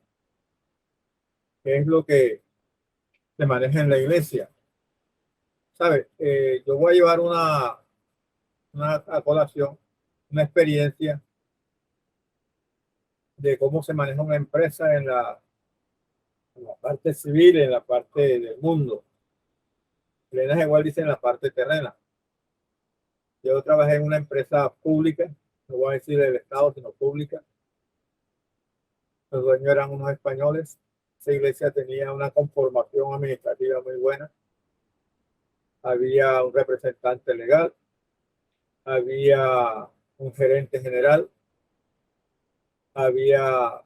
¿Qué es lo que se maneja en la iglesia? ¿Sabe? Yo voy a llevar a colación una experiencia de cómo se maneja una empresa en la parte civil, en la parte del mundo. Elena igual dice en la parte terrena. Yo trabajé en una empresa pública, no voy a decir del Estado, sino pública. Los dueños eran unos españoles. Esa iglesia tenía una conformación administrativa muy buena. Había un representante legal, había un gerente general, había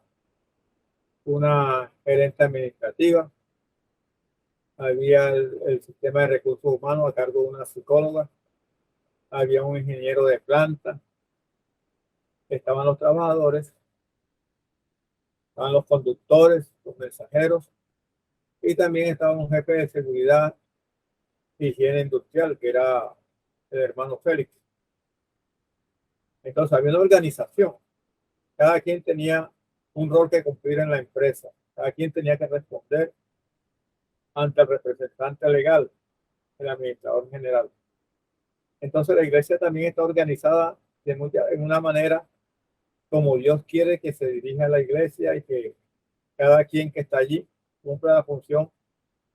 una gerente administrativa, había el sistema de recursos humanos a cargo de una psicóloga, había un ingeniero de planta, estaban los trabajadores, estaban los conductores, los mensajeros, y también estaba un jefe de seguridad e higiene industrial, que era el hermano Félix. Entonces había una organización. Cada quien tenía un rol que cumplir en la empresa. Cada quien tenía que responder ante el representante legal, el administrador general. Entonces la iglesia también está organizada en una manera como Dios quiere que se dirija a la iglesia y que cada quien que está allí cumpla la función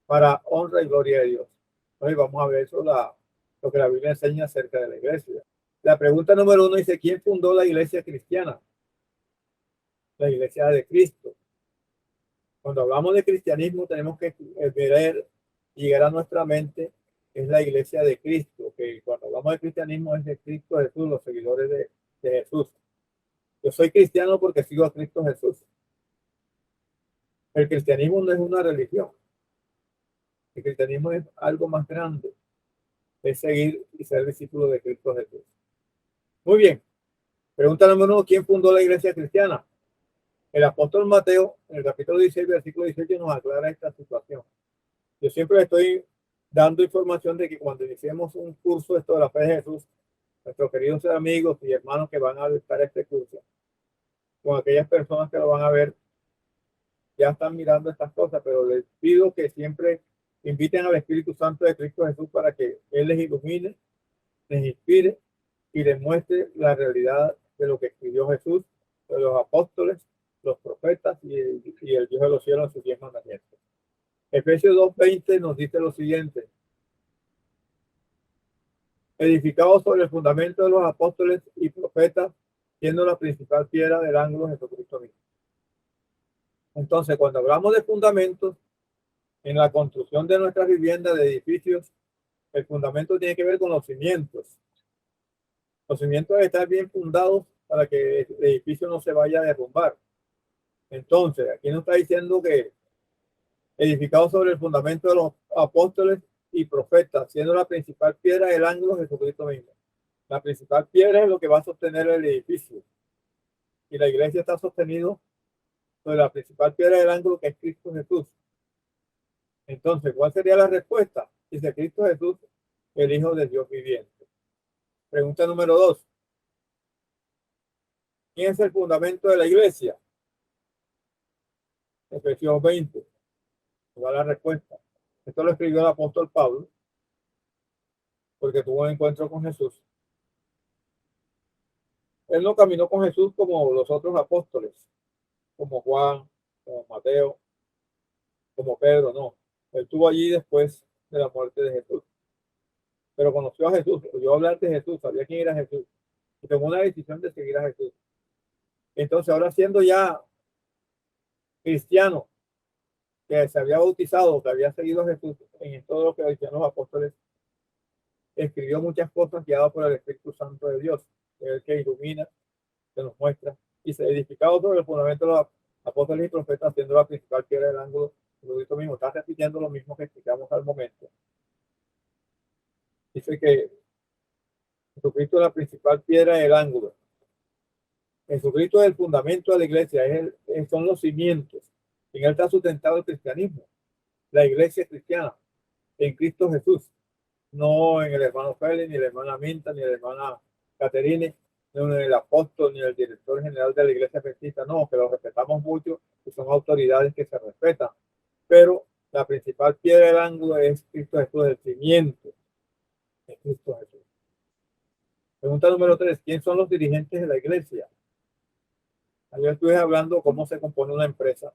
para honra y gloria de Dios. Hoy vamos a ver eso, lo que la Biblia enseña acerca de la iglesia. La pregunta número 1 dice, ¿quién fundó la iglesia cristiana? La iglesia de Cristo. Cuando hablamos de cristianismo tenemos que ver, llegar a nuestra mente, es la iglesia de Cristo, que cuando hablamos de cristianismo es de Cristo Jesús, los seguidores de Jesús. Yo soy cristiano porque sigo a Cristo Jesús. El cristianismo no es una religión. El cristianismo es algo más grande. Es seguir y ser discípulo de Cristo Jesús. Muy bien. Pregunta número 1, ¿quién fundó la iglesia cristiana? El apóstol Mateo, en el capítulo 16, versículo 18, nos aclara esta situación. Yo siempre estoy dando información de que cuando iniciemos un curso de esto de la fe de Jesús, nuestros queridos amigos y hermanos que van a estar este curso, con aquellas personas que lo van a ver, ya están mirando estas cosas, pero les pido que siempre inviten al Espíritu Santo de Cristo Jesús para que Él les ilumine, les inspire y les muestre la realidad de lo que escribió Jesús, de los apóstoles, los profetas y el Dios de los cielos en sus 10 mandamientos. Efesios 2:20 nos dice lo siguiente: edificados sobre el fundamento de los apóstoles y profetas, siendo la principal piedra del ángulo Jesucristo mismo. Entonces, cuando hablamos de fundamentos, en la construcción de nuestras viviendas, de edificios, el fundamento tiene que ver con los cimientos. Los cimientos deben estar bien fundados para que el edificio no se vaya a derrumbar. Entonces, aquí nos está diciendo que edificado sobre el fundamento de los apóstoles y profetas, siendo la principal piedra del ángulo Jesucristo mismo. La principal piedra es lo que va a sostener el edificio. Y la iglesia está sostenida sobre la principal piedra del ángulo, que es Cristo Jesús. Entonces, ¿cuál sería la respuesta? Dice Cristo Jesús, el Hijo de Dios viviente. Pregunta número 2. ¿Quién es el fundamento de la iglesia? Efesios 20. Va la respuesta. Esto lo escribió el apóstol Pablo, porque tuvo un encuentro con Jesús. Él no caminó con Jesús como los otros apóstoles, como Juan, como Mateo, como Pedro, no. Él estuvo allí después de la muerte de Jesús. pero conoció a Jesús, oyó hablar de Jesús, sabía quién era Jesús, y tomó una decisión de seguir a Jesús. Entonces, ahora siendo ya cristiano, que se había bautizado, que había seguido a Jesús en todo lo que decían los apóstoles, escribió muchas cosas guiadas por el Espíritu Santo de Dios, el que ilumina, que nos muestra, y se edificaba sobre el fundamento de los apóstoles y profetas, siendo la principal piedra del ángulo. Jesucristo mismo está repitiendo lo mismo que explicamos al momento. Dice que Jesucristo es la principal piedra del ángulo. Jesucristo es el fundamento de la iglesia, son los cimientos. En él está sustentado el cristianismo, la iglesia cristiana, en Cristo Jesús, no en el hermano Félix, ni la hermana Minta, ni la hermana Caterine, ni en el apóstol, ni el director general de la iglesia adventista, no, que los respetamos mucho y son autoridades que se respetan. Pero la principal piedra del ángulo es Cristo Jesús, el cimiento de Cristo Jesús. Pregunta número 3, ¿quién son los dirigentes de la iglesia? Ayer estuve hablando cómo se compone una empresa,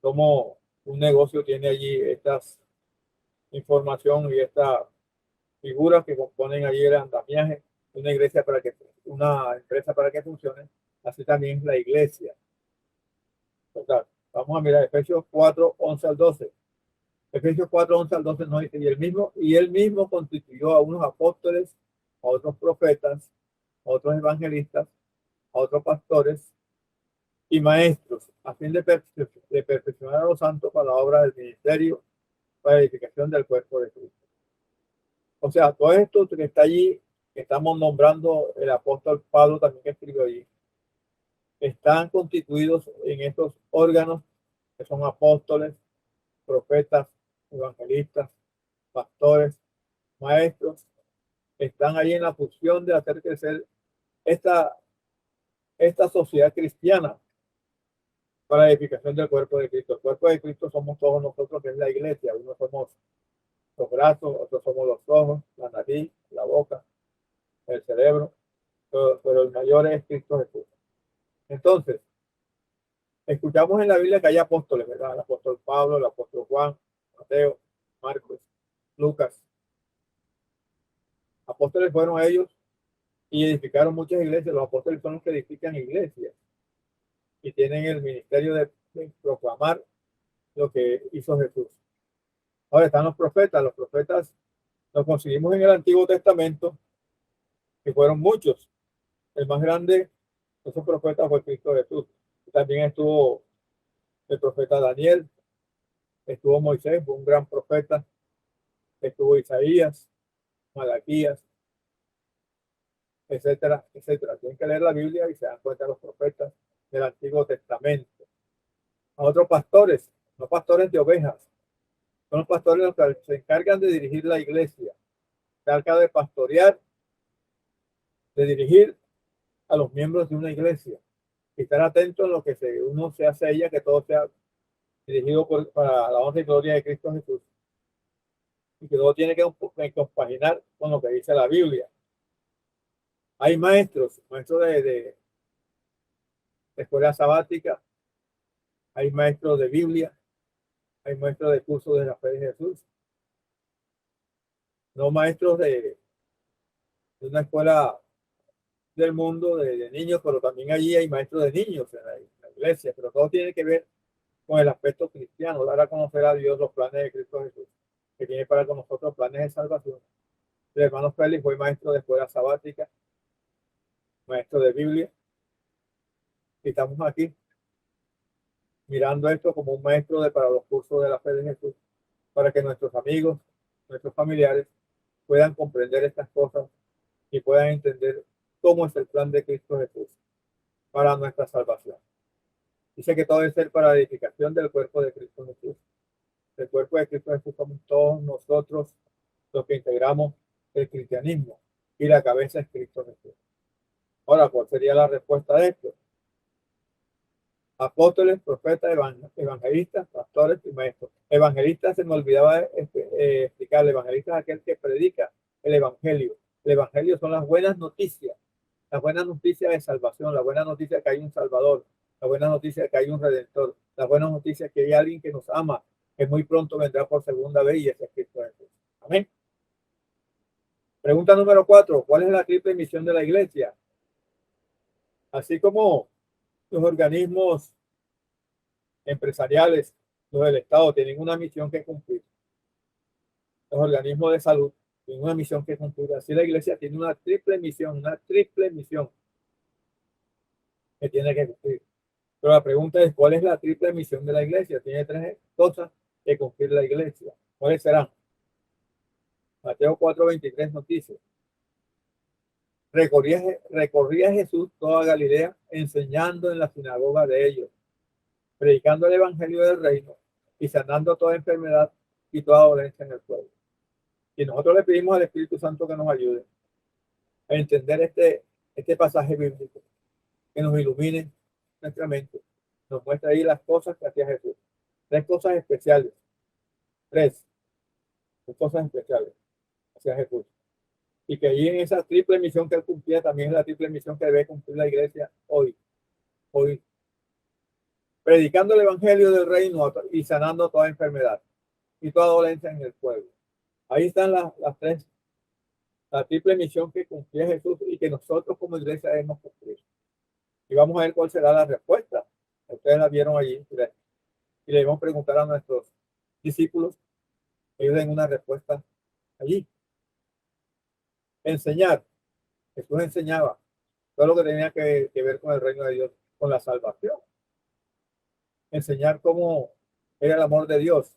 cómo un negocio tiene allí estas información y estas figuras que componen allí el andamiaje de una iglesia una empresa para que funcione. Así también la iglesia. Total. Vamos a mirar Efesios 4, 11 al 12. Efesios 4, 11 al 12 nos dice, y él mismo constituyó a unos apóstoles, a otros profetas, a otros evangelistas, a otros pastores y maestros, a fin de perfeccionar a los santos para la obra del ministerio, para la edificación del cuerpo de Cristo. O sea, todo esto que está allí, que estamos nombrando el apóstol Pablo también que escribió allí, están constituidos en estos órganos que son apóstoles, profetas, evangelistas, pastores, maestros, están ahí en la función de hacer crecer esta sociedad cristiana para la edificación del cuerpo de Cristo. El cuerpo de Cristo somos todos nosotros, que es la iglesia. Unos somos los brazos, otros somos los ojos, la nariz, la boca, el cerebro, pero el mayor es Cristo Jesús. Entonces, escuchamos en la Biblia que hay apóstoles, ¿verdad? El apóstol Pablo, el apóstol Juan, Mateo, Marcos, Lucas. Apóstoles fueron ellos y edificaron muchas iglesias. Los apóstoles son los que edifican iglesias y tienen el ministerio de proclamar lo que hizo Jesús. Ahora están los profetas. Los profetas los conseguimos en el Antiguo Testamento, que fueron muchos. El más grande de esos profetas fue Cristo Jesús. También estuvo el profeta Daniel, estuvo Moisés, un gran profeta, estuvo Isaías, Malaquías, etcétera, etcétera. Tienen que leer la Biblia y se dan cuenta de los profetas del Antiguo Testamento. A otros pastores, no pastores de ovejas, son los pastores los que se encargan de dirigir la iglesia, se encargan de pastorear, de dirigir a los miembros de una iglesia y estar atentos en lo que uno se hace ella, que todo sea dirigido para la honra y gloria de Cristo Jesús, y que todo tiene que compaginar con lo que dice la Biblia. Hay maestros de escuela sabática, hay maestros de Biblia, hay maestros de cursos de la fe de Jesús, no maestros de una escuela del mundo de niños, pero también allí hay maestros de niños en la iglesia, pero todo tiene que ver con el aspecto cristiano, dar a conocer a Dios los planes de Cristo Jesús, que tiene para con nosotros planes de salvación. El hermano Félix fue maestro de escuela sabática, maestro de Biblia, y estamos aquí mirando esto como un maestro para los cursos de la fe de Jesús, para que nuestros amigos, nuestros familiares puedan comprender estas cosas y puedan entender cómo es el plan de Cristo Jesús para nuestra salvación. Dice que todo debe ser para la edificación del cuerpo de Cristo Jesús. El cuerpo de Cristo Jesús somos todos nosotros los que integramos el cristianismo y la cabeza es Cristo Jesús. Ahora, ¿cuál sería la respuesta de esto? Apóstoles, profetas, evangelistas, pastores y maestros. Evangelistas, se me olvidaba explicar. El evangelista es aquel que predica el evangelio. El evangelio son las buenas noticias de salvación, la buena noticia que hay un Salvador, la buena noticia que hay un Redentor, la buena noticia que hay alguien que nos ama, que muy pronto vendrá por segunda vez y ese es Cristo Jesús. Amén. Pregunta número 4. ¿Cuál es la triple misión de la iglesia? Así como los organismos empresariales, los del Estado, tienen una misión que cumplir. Los organismos de salud tienen una misión que cumplir. Así la iglesia tiene una triple misión que tiene que cumplir. Pero la pregunta es, ¿cuál es la triple misión de la iglesia? Tiene 3 cosas que cumplir la iglesia. ¿Cuáles serán? Mateo 4:23 nos dice: recorría Jesús toda Galilea, enseñando en la sinagoga de ellos, predicando el evangelio del reino y sanando toda enfermedad y toda dolencia en el pueblo. Y nosotros le pedimos al Espíritu Santo que nos ayude a entender este pasaje bíblico, que nos ilumine nuestra mente, nos muestra ahí las cosas que hacía Jesús. 3 cosas especiales. 3 cosas especiales hacia Jesús. Y que ahí en esa triple misión que él cumplía, también es la triple misión que debe cumplir la iglesia hoy. Predicando el evangelio del reino y sanando toda enfermedad y toda dolencia en el pueblo. Ahí están las 3, la triple misión que cumplía Jesús y que nosotros como iglesia debemos cumplir. Y vamos a ver cuál será la respuesta. Ustedes la vieron allí y le debemos preguntar a nuestros discípulos que ellos den una respuesta allí. Enseñar. Jesús enseñaba todo lo que tenía que ver con el reino de Dios, con la salvación. Enseñar cómo era el amor de Dios,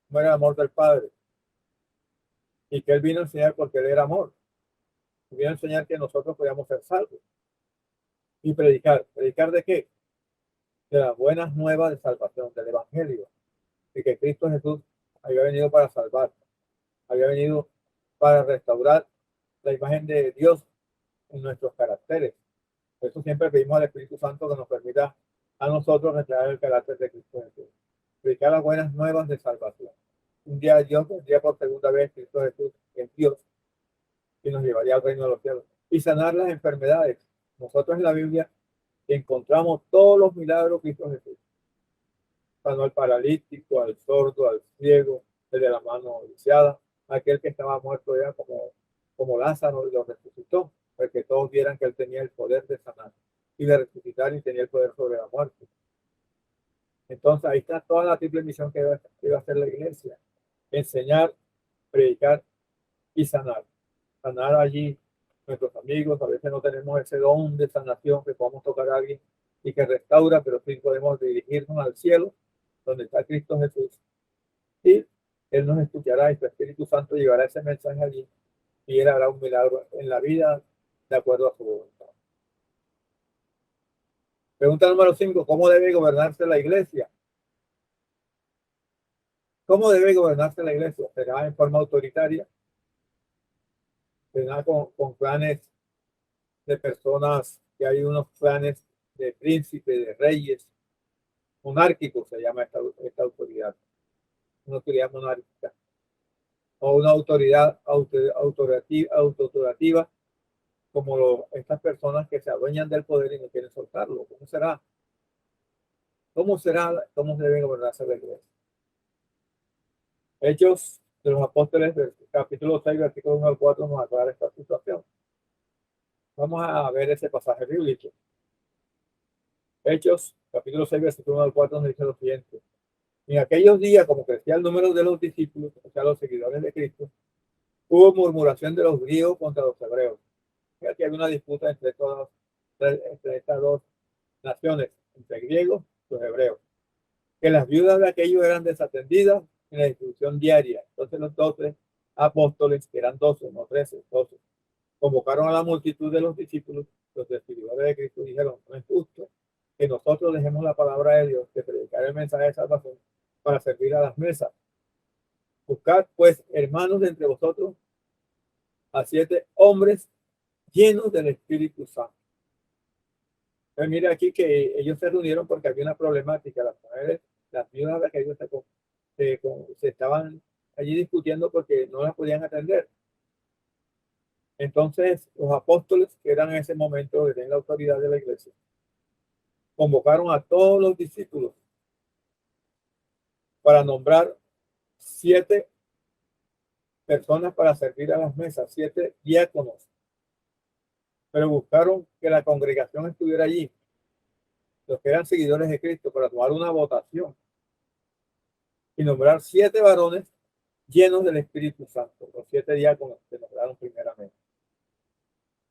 cómo era el amor del Padre. Y que Él vino a enseñar porque Él era amor. Vino a enseñar que nosotros podíamos ser salvos. Y predicar. ¿Predicar de qué? De las buenas nuevas de salvación, del evangelio. De que Cristo Jesús había venido para salvar. Había venido para restaurar la imagen de Dios en nuestros caracteres. Por eso siempre pedimos al Espíritu Santo que nos permita a nosotros restaurar el carácter de Cristo Jesús. Predicar las buenas nuevas de salvación. Un día Dios vendría por segunda vez, Cristo Jesús es Dios y nos llevaría al reino de los cielos. Y sanar las enfermedades. Nosotros en la Biblia encontramos todos los milagros de Cristo Jesús. Sanó al paralítico, al sordo, al ciego, el de la mano lisiada, aquel que estaba muerto ya como Lázaro, y lo resucitó, para que todos vieran que él tenía el poder de sanar y de resucitar y tenía el poder sobre la muerte. Entonces ahí está toda la triple misión que iba a hacer la iglesia: enseñar, predicar y sanar. Sanar allí nuestros amigos. A veces no tenemos ese don de sanación que podamos tocar a alguien y que restaura, pero sí podemos dirigirnos al cielo, donde está Cristo Jesús, y Él nos escuchará y su Espíritu Santo llevará ese mensaje allí y Él hará un milagro en la vida de acuerdo a su voluntad. Pregunta número 5. ¿Cómo debe gobernarse la iglesia? ¿Cómo debe gobernarse la iglesia? ¿Será en forma autoritaria? ¿Será con planes de personas, que hay unos planes de príncipes, de reyes, monárquicos se llama esta autoridad? Una autoridad monárquica. O una autoridad autorativa, como estas personas que se adueñan del poder y no quieren soltarlo. ¿Cómo será? ¿Cómo debe gobernarse la iglesia? Hechos de los Apóstoles, capítulo 6, versículo 1 al 4, nos aclara esta situación. Vamos a ver ese pasaje bíblico. Hechos, capítulo 6, versículo 1 al 4, nos dice lo siguiente: en aquellos días, como crecía el número de los discípulos, o sea, los seguidores de Cristo, hubo murmuración de los griegos contra los hebreos. Aquí hay una disputa entre estas dos naciones, entre griegos y los hebreos, que las viudas de aquellos eran desatendidas en la instrucción diaria. Entonces los 12 apóstoles, que eran 12, no 13, 12, convocaron a la multitud de los discípulos, los seguidores de Cristo, y dijeron: no es justo que nosotros dejemos la palabra de Dios, que predicar el mensaje de salvación, para servir a las mesas. Buscad pues, hermanos, de entre vosotros a 7 hombres llenos del Espíritu Santo. Entonces, mire aquí que ellos se reunieron porque había una problemática. Las mujeres, las viudas de aquellos se estaban allí discutiendo porque no las podían atender. Entonces los apóstoles, que eran en ese momento que tenían la autoridad de la iglesia, convocaron a todos los discípulos para nombrar 7 personas para servir a las mesas, 7 diáconos. Pero buscaron que la congregación estuviera allí, los que eran seguidores de Cristo, para tomar una votación y nombrar 7 varones llenos del Espíritu Santo, los 7 diáconos que nombraron primeramente,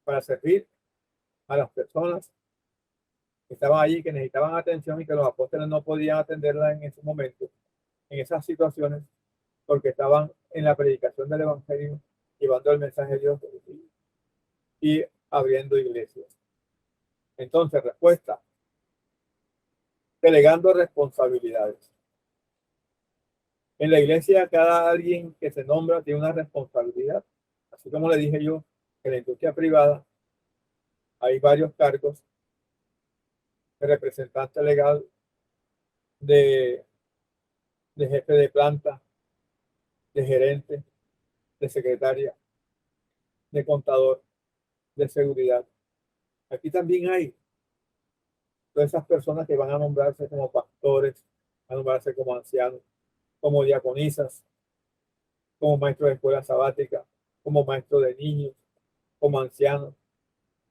para servir a las personas que estaban allí, que necesitaban atención y que los apóstoles no podían atenderla en ese momento, en esas situaciones, porque estaban en la predicación del Evangelio, llevando el mensaje de Dios y abriendo iglesias. Entonces, respuesta, delegando responsabilidades. En la iglesia, cada alguien que se nombra tiene una responsabilidad. Así como le dije yo, en la industria privada hay varios cargos de representante legal, de jefe de planta, de gerente, de secretaria, de contador, de seguridad. Aquí también hay todas esas personas que van a nombrarse como pastores, a nombrarse como ancianos, como diaconisas, como maestros de escuela sabática, como maestros de niños, como ancianos.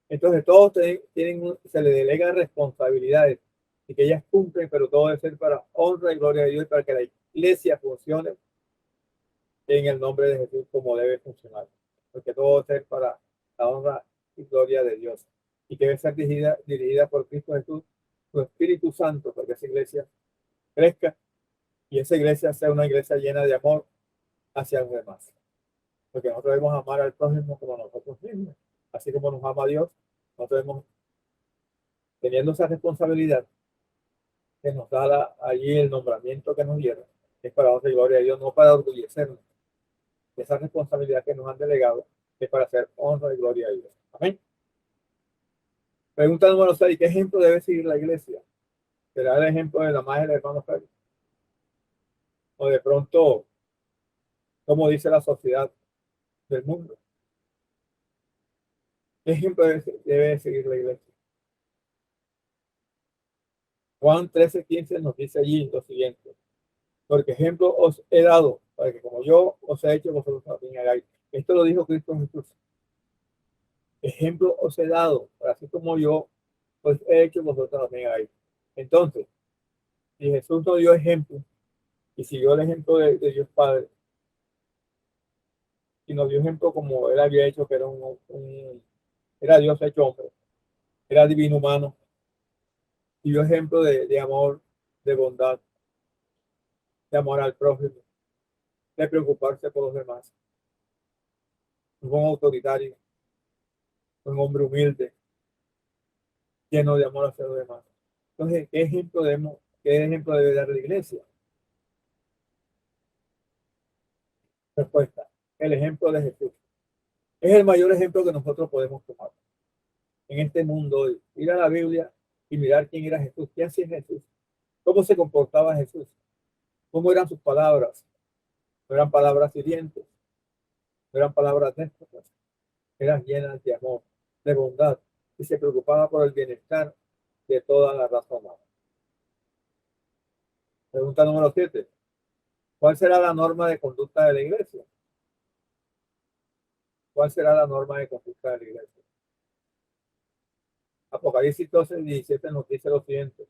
Entonces todos tienen, se les delegan responsabilidades y que ellas cumplen, pero todo debe ser para honra y gloria de Dios y para que la iglesia funcione en el nombre de Jesús como debe funcionar. Porque todo debe ser para la honra y gloria de Dios. Y que debe ser dirigida por Cristo Jesús, su Espíritu Santo, para que esa iglesia crezca y esa iglesia sea una iglesia llena de amor hacia los demás. Porque nosotros debemos amar al prójimo como nosotros mismos. Así como nos ama Dios, nosotros debemos, teniendo esa responsabilidad que nos da allí el nombramiento que nos dieron, es para honra y gloria de Dios, no para orgullecernos. Esa responsabilidad que nos han delegado es para hacer honra y gloria a Dios. Amén. Pregunta número 6. ¿Qué ejemplo debe seguir la iglesia? ¿Será el ejemplo de la madre del hermano Félix? O de pronto, como dice la sociedad del mundo. ¿Qué ejemplo debe seguir la iglesia? Juan 13:15 nos dice allí lo siguiente: porque ejemplo os he dado, para que como yo os he hecho, vosotros también hagáis. Esto lo dijo Cristo Jesús. Ejemplo os he dado, para así como yo os he hecho, vosotros también hagáis. Entonces, si Jesús nos dio ejemplo y siguió el ejemplo de Dios Padre, y nos dio ejemplo como él había hecho, que era era Dios hecho hombre, era divino humano, y dio ejemplo de amor, de bondad, de amor al prójimo, de preocuparse por los demás. Un autoritario, un hombre humilde, lleno de amor hacia los demás. Entonces, ¿qué ejemplo debe dar la iglesia? Respuesta: el ejemplo de Jesús. Es el mayor ejemplo que nosotros podemos tomar en este mundo hoy. Ir a la Biblia y mirar quién era Jesús, qué hacía Jesús, cómo se comportaba Jesús, cómo eran sus palabras. No eran palabras hirientes, no eran palabras déspotas, eran llenas de amor, de bondad, y se preocupaba por el bienestar de toda la raza humana. Pregunta número 7. ¿Cuál será la norma de conducta de la iglesia? ¿Cuál será la norma de conducta de la iglesia? Apocalipsis 12:17 nos dice lo siguiente: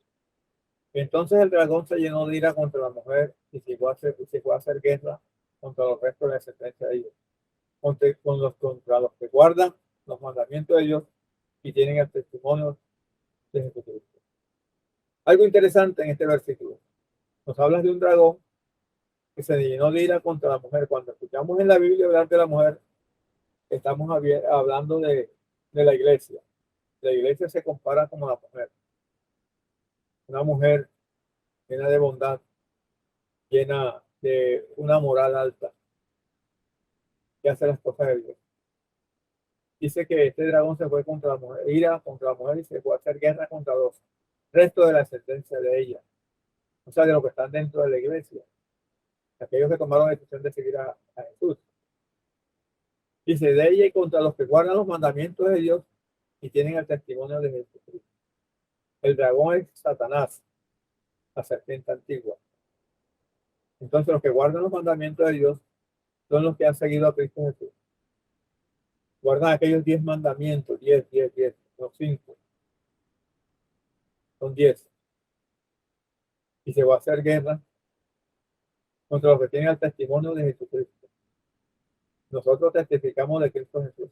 entonces el dragón se llenó de ira contra la mujer y se fue a hacer guerra contra los restos de la descendencia de ellos, contra los que guardan los mandamientos de Dios y tienen el testimonio de Jesucristo. Algo interesante en este versículo. Nos habla de un dragón que se llenó de ira contra la mujer. Cuando escuchamos en la Biblia hablar de la mujer, estamos hablando de la iglesia. La iglesia se compara como la mujer. Una mujer llena de bondad, llena de una moral alta, que hace las cosas de Dios. Dice que este dragón se fue contra la mujer, ira contra la mujer, y se fue a hacer guerra contra los restos de la sentencia de ella. O sea, de los que están dentro de la iglesia. Aquellos que tomaron la decisión de seguir a Jesús. Dice, de ella y contra los que guardan los mandamientos de Dios y tienen el testimonio de Jesucristo. El dragón es Satanás, la serpiente antigua. Entonces los que guardan los mandamientos de Dios son los que han seguido a Cristo Jesús. Guardan aquellos 10 mandamientos, 10, no 5. Son 10. Y se va a hacer guerra contra los que tienen el testimonio de Jesucristo. Nosotros testificamos de Cristo Jesús.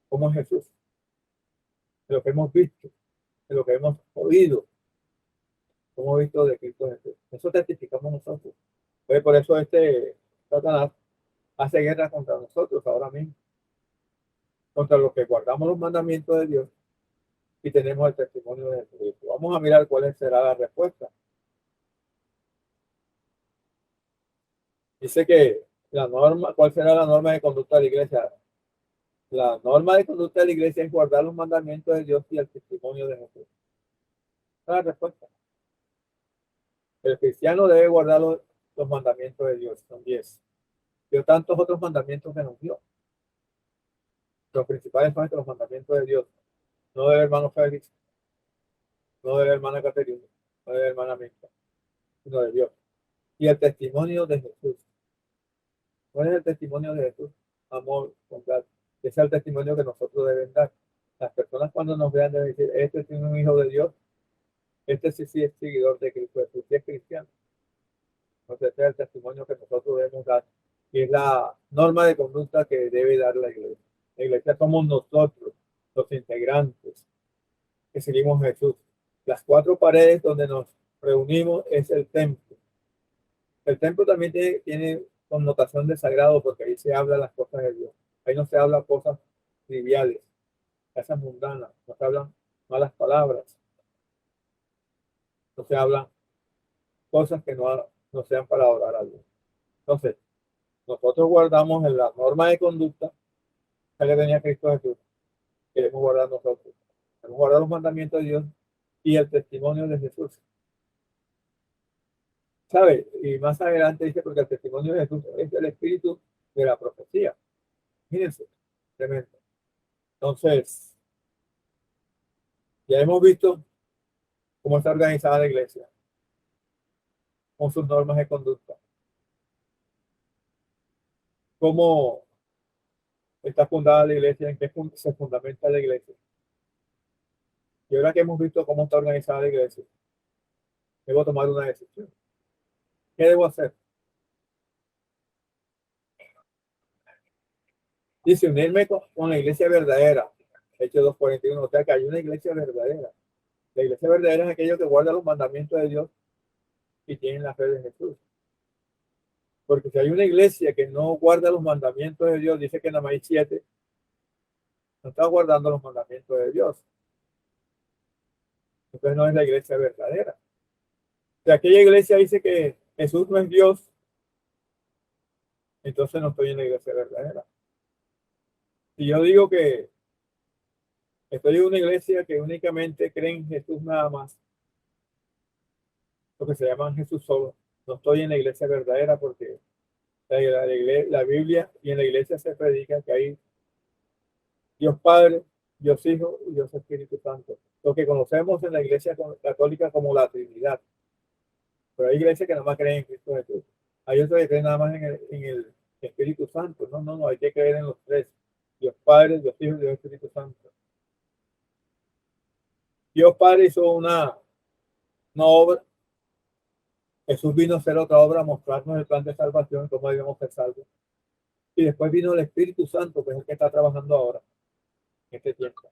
¿Cómo es Jesús? De lo que hemos visto, de lo que hemos oído, como hemos visto de Cristo Jesús. Eso testificamos nosotros. Pues por eso Satanás hace guerra contra nosotros ahora mismo. Contra los que guardamos los mandamientos de Dios y tenemos el testimonio de Jesucristo. Vamos a mirar cuál será la respuesta. Dice que ¿cuál será la norma de conducta de la iglesia? La norma de conducta de la iglesia es guardar los mandamientos de Dios y el testimonio de Jesús. Esa es la respuesta. El cristiano debe guardar los mandamientos de Dios, son 10. Dio tantos otros mandamientos que nos dio. Los principales son los mandamientos de Dios. No del hermano Félix, no de la hermana Caterina, no de la hermana Mirta, sino de Dios. Y el testimonio de Jesús. ¿Cuál es el testimonio de Jesús? Amor, bondad. Ese es el testimonio que nosotros debemos dar. Las personas cuando nos vean deben decir, este es un hijo de Dios, este sí es seguidor de Cristo, Jesús sí es cristiano. Entonces ese es el testimonio que nosotros debemos dar. Y es la norma de conducta que debe dar la iglesia. La iglesia somos nosotros, los integrantes, que seguimos a Jesús. Las 4 paredes donde nos reunimos es el templo. El templo también tiene connotación de sagrado porque ahí se habla las cosas de Dios. Ahí no se habla cosas triviales, cosas mundanas, no se hablan malas palabras, no se hablan cosas que no sean para adorar a Dios. Entonces, nosotros guardamos en la norma de conducta que tenía Cristo Jesús. Queremos guardar nosotros. Queremos guardar los mandamientos de Dios y el testimonio de Jesús. ¿Sabe? Y más adelante dice, porque el testimonio de Jesús es el espíritu de la profecía. Fíjense, tremendo. Entonces, ya hemos visto cómo está organizada la iglesia, con sus normas de conducta, cómo está fundada la iglesia, en qué se fundamenta la iglesia. Y ahora que hemos visto cómo está organizada la iglesia, debo tomar una decisión. ¿Qué debo hacer? Dice, unirme con la iglesia verdadera. Hechos 2:41. O sea que hay una iglesia verdadera. La iglesia verdadera es aquello que guarda los mandamientos de Dios y tiene la fe de Jesús. Porque si hay una iglesia que no guarda los mandamientos de Dios, dice que nada más hay 7, no está guardando los mandamientos de Dios. Entonces no es la iglesia verdadera. Si aquella iglesia dice que Jesús no es Dios, entonces no estoy en la iglesia verdadera. Si yo digo que estoy en una iglesia que únicamente cree en Jesús nada más, lo que se llama Jesús solo, no estoy en la iglesia verdadera porque la Biblia y en la iglesia se predica que hay Dios Padre, Dios Hijo y Dios Espíritu Santo. Lo que conocemos en la iglesia católica como la Trinidad. Pero hay iglesias que nada más creen en Cristo Jesús. Hay otras que creen nada más en el Espíritu Santo. No, hay que creer en los 3. Dios Padre, Dios Hijo y Dios Espíritu Santo. Dios Padre hizo una obra. Jesús vino a hacer otra obra, a mostrarnos el plan de salvación, cómo debemos ser salvos. Y después vino el Espíritu Santo, que es el que está trabajando ahora, en este tiempo,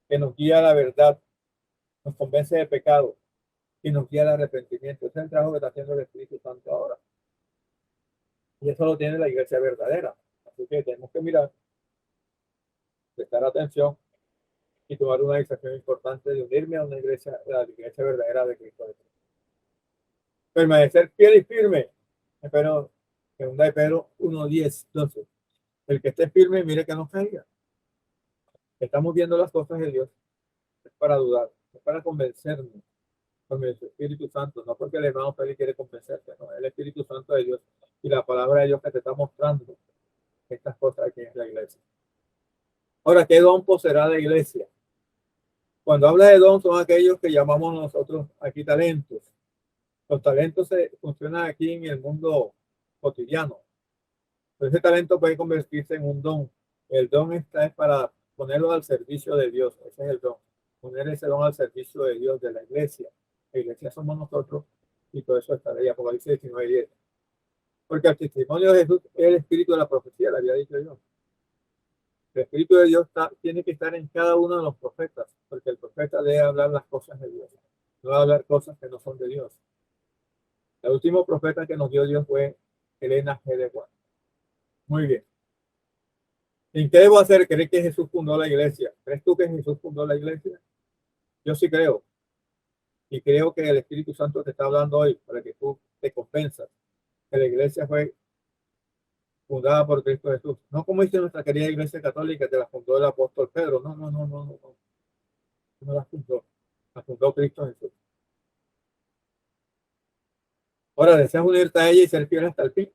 que nos guía a la verdad, nos convence de pecado y nos guía al arrepentimiento. Ese es el trabajo que está haciendo el Espíritu Santo ahora. Y eso lo tiene la iglesia verdadera. Así que tenemos que mirar, prestar atención y tomar una decisión importante de unirme a una iglesia, la iglesia verdadera de Cristo. Permanecer fiel y firme. Pero, segunda de Pedro 1:10, 12. El que esté firme, mire que no caiga. Estamos viendo las cosas de Dios. Es para dudar, es para convencernos con el Espíritu Santo, no porque el hermano Félix quiere convencerte, no, el Espíritu Santo de Dios y la palabra de Dios que te está mostrando estas cosas aquí en la iglesia. Ahora, ¿qué don poseerá la iglesia? Cuando habla de don, son aquellos que llamamos nosotros aquí talentos. Los talentos funcionan aquí en el mundo cotidiano. Pero ese talento puede convertirse en un don. El don es para ponerlo al servicio de Dios. Ese es el don. Poner ese don al servicio de Dios, de la iglesia. La iglesia somos nosotros y todo eso está ahí. Apocalipsis 19:10. Porque el testimonio de Jesús es el espíritu de la profecía, lo había dicho yo. El espíritu de Dios tiene que estar en cada uno de los profetas, porque el profeta debe hablar las cosas de Dios, no hablar cosas que no son de Dios. El último profeta que nos dio Dios fue Elena G. de White. Muy bien. ¿En qué debo hacer? ¿Crees que Jesús fundó la iglesia? ¿Crees tú que Jesús fundó la iglesia? Yo sí creo. Y creo que el Espíritu Santo te está hablando hoy para que tú te convenzas que la iglesia fue fundada por Cristo Jesús. No como dice nuestra querida iglesia católica, que la fundó el apóstol Pedro. No. No la fundó. La fundó Cristo Jesús. Ahora, ¿deseas unirte a ella y ser fiel hasta el fin?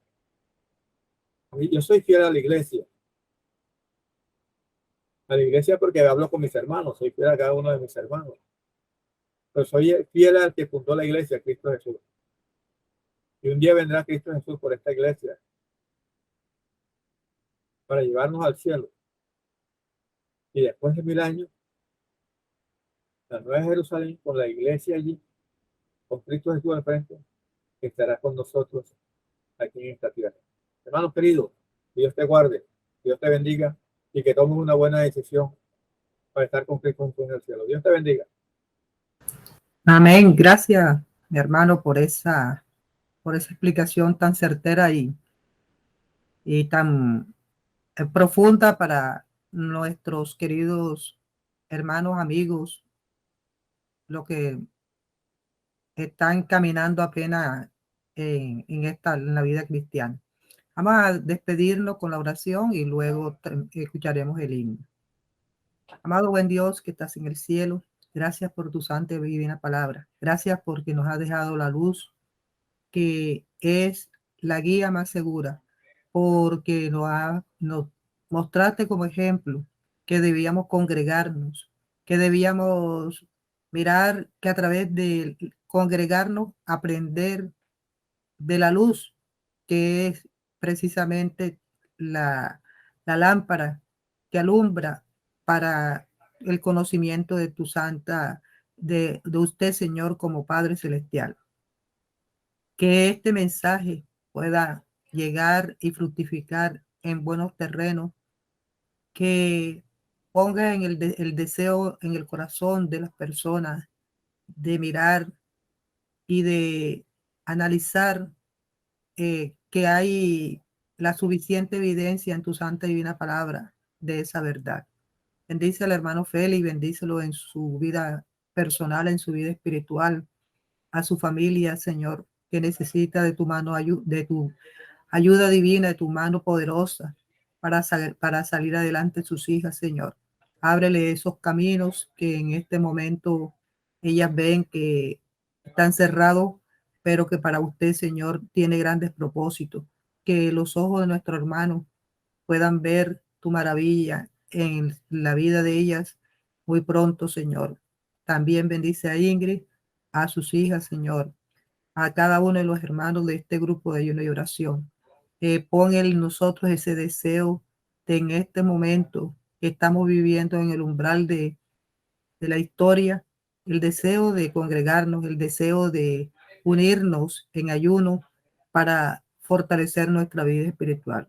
Yo soy fiel a la iglesia. A la iglesia porque hablo con mis hermanos. Soy fiel a cada uno de mis hermanos. Pero soy fiel al que fundó la iglesia, Cristo Jesús. Y un día vendrá Cristo Jesús por esta iglesia para llevarnos al cielo. Y después de 1000 años, la Nueva Jerusalén, con la iglesia allí, con Cristo Jesús al frente, que estará con nosotros aquí en esta tierra. Hermanos queridos, Dios te guarde, Dios te bendiga y que tomes una buena decisión para estar con Cristo en el cielo. Dios te bendiga. Amén. Gracias, mi hermano, por esa explicación tan certera y tan profunda para nuestros queridos hermanos, amigos, los que están caminando apenas en la vida cristiana. Vamos a despedirnos con la oración y luego escucharemos el himno. Amado buen Dios que estás en el cielo, gracias por tu santa y divina palabra. Gracias porque nos has dejado la luz, que es la guía más segura, porque nos mostraste como ejemplo que debíamos congregarnos, que debíamos mirar que a través de congregarnos, aprender de la luz, que es precisamente la lámpara que alumbra para el conocimiento de tu santa, de usted, Señor, como Padre Celestial. Que este mensaje pueda llegar y fructificar en buenos terrenos, que ponga en el deseo en el corazón de las personas de mirar y de analizar que hay la suficiente evidencia en tu santa y divina palabra de esa verdad. Bendice al hermano Félix, bendícelo en su vida personal, en su vida espiritual, a su familia, Señor, que necesita de tu mano, de tu ayuda divina, de tu mano poderosa para salir adelante sus hijas, Señor. Ábrele esos caminos que en este momento ellas ven que están cerrados, pero que para usted, Señor, tiene grandes propósitos. Que los ojos de nuestro hermano puedan ver tu maravilla en la vida de ellas muy pronto, Señor. También bendice a Ingrid, a sus hijas, Señor, a cada uno de los hermanos de este grupo de ayuno y oración. Pon en nosotros ese deseo de en este momento que estamos viviendo en el umbral de la historia, el deseo de congregarnos, el deseo de unirnos en ayuno para fortalecer nuestra vida espiritual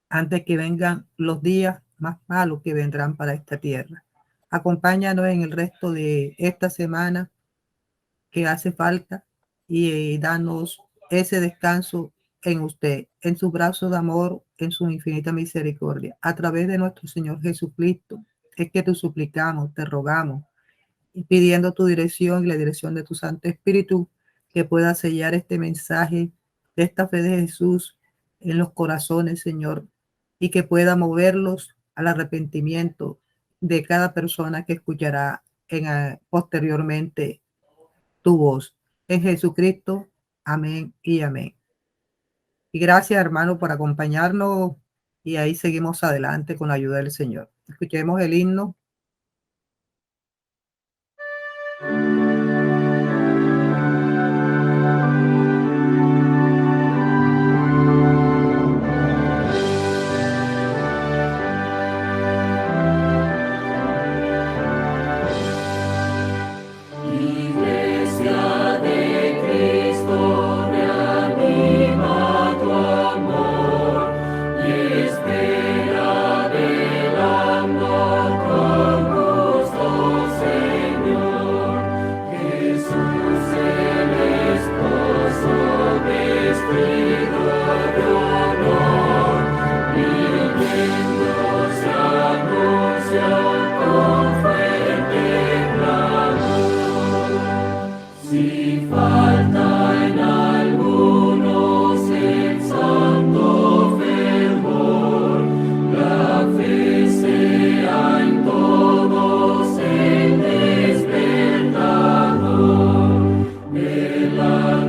antes que vengan los días más malos que vendrán para esta tierra. Acompáñanos en el resto de esta semana que hace falta y danos ese descanso en usted, en su brazo de amor, en su infinita misericordia, a través de nuestro Señor Jesucristo. Es que te suplicamos, te rogamos, y pidiendo tu dirección y la dirección de tu Santo Espíritu, que pueda sellar este mensaje de esta fe de Jesús en los corazones, Señor, y que pueda moverlos al arrepentimiento de cada persona que escuchará posteriormente tu voz. En Jesucristo, amén y amén. Y gracias, hermano, por acompañarnos y ahí seguimos adelante con la ayuda del Señor. Escuchemos el himno.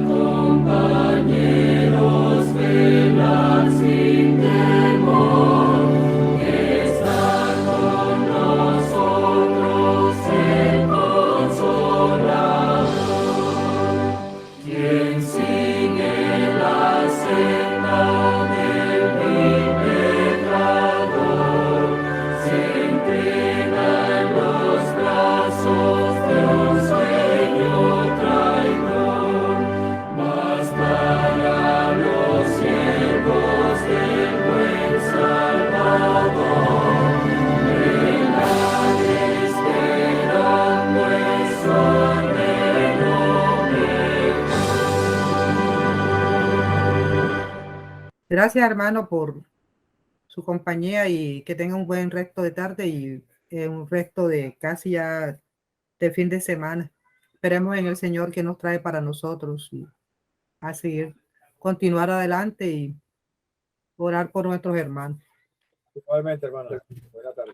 compañeros, velar sin temor, está con nosotros el Consolador, quien sigue la senda del pecador, se entrega en los brazos de un sueño traidor, mas para los siervos del buen Salvador, velar esperando el sol del Gracias, hermano, por su compañía y que tenga un buen resto de tarde y un resto de casi ya de fin de semana. Esperemos en el Señor que nos trae para nosotros y a seguir, continuar adelante y orar por nuestros hermanos. Igualmente, hermano. Buenas tardes.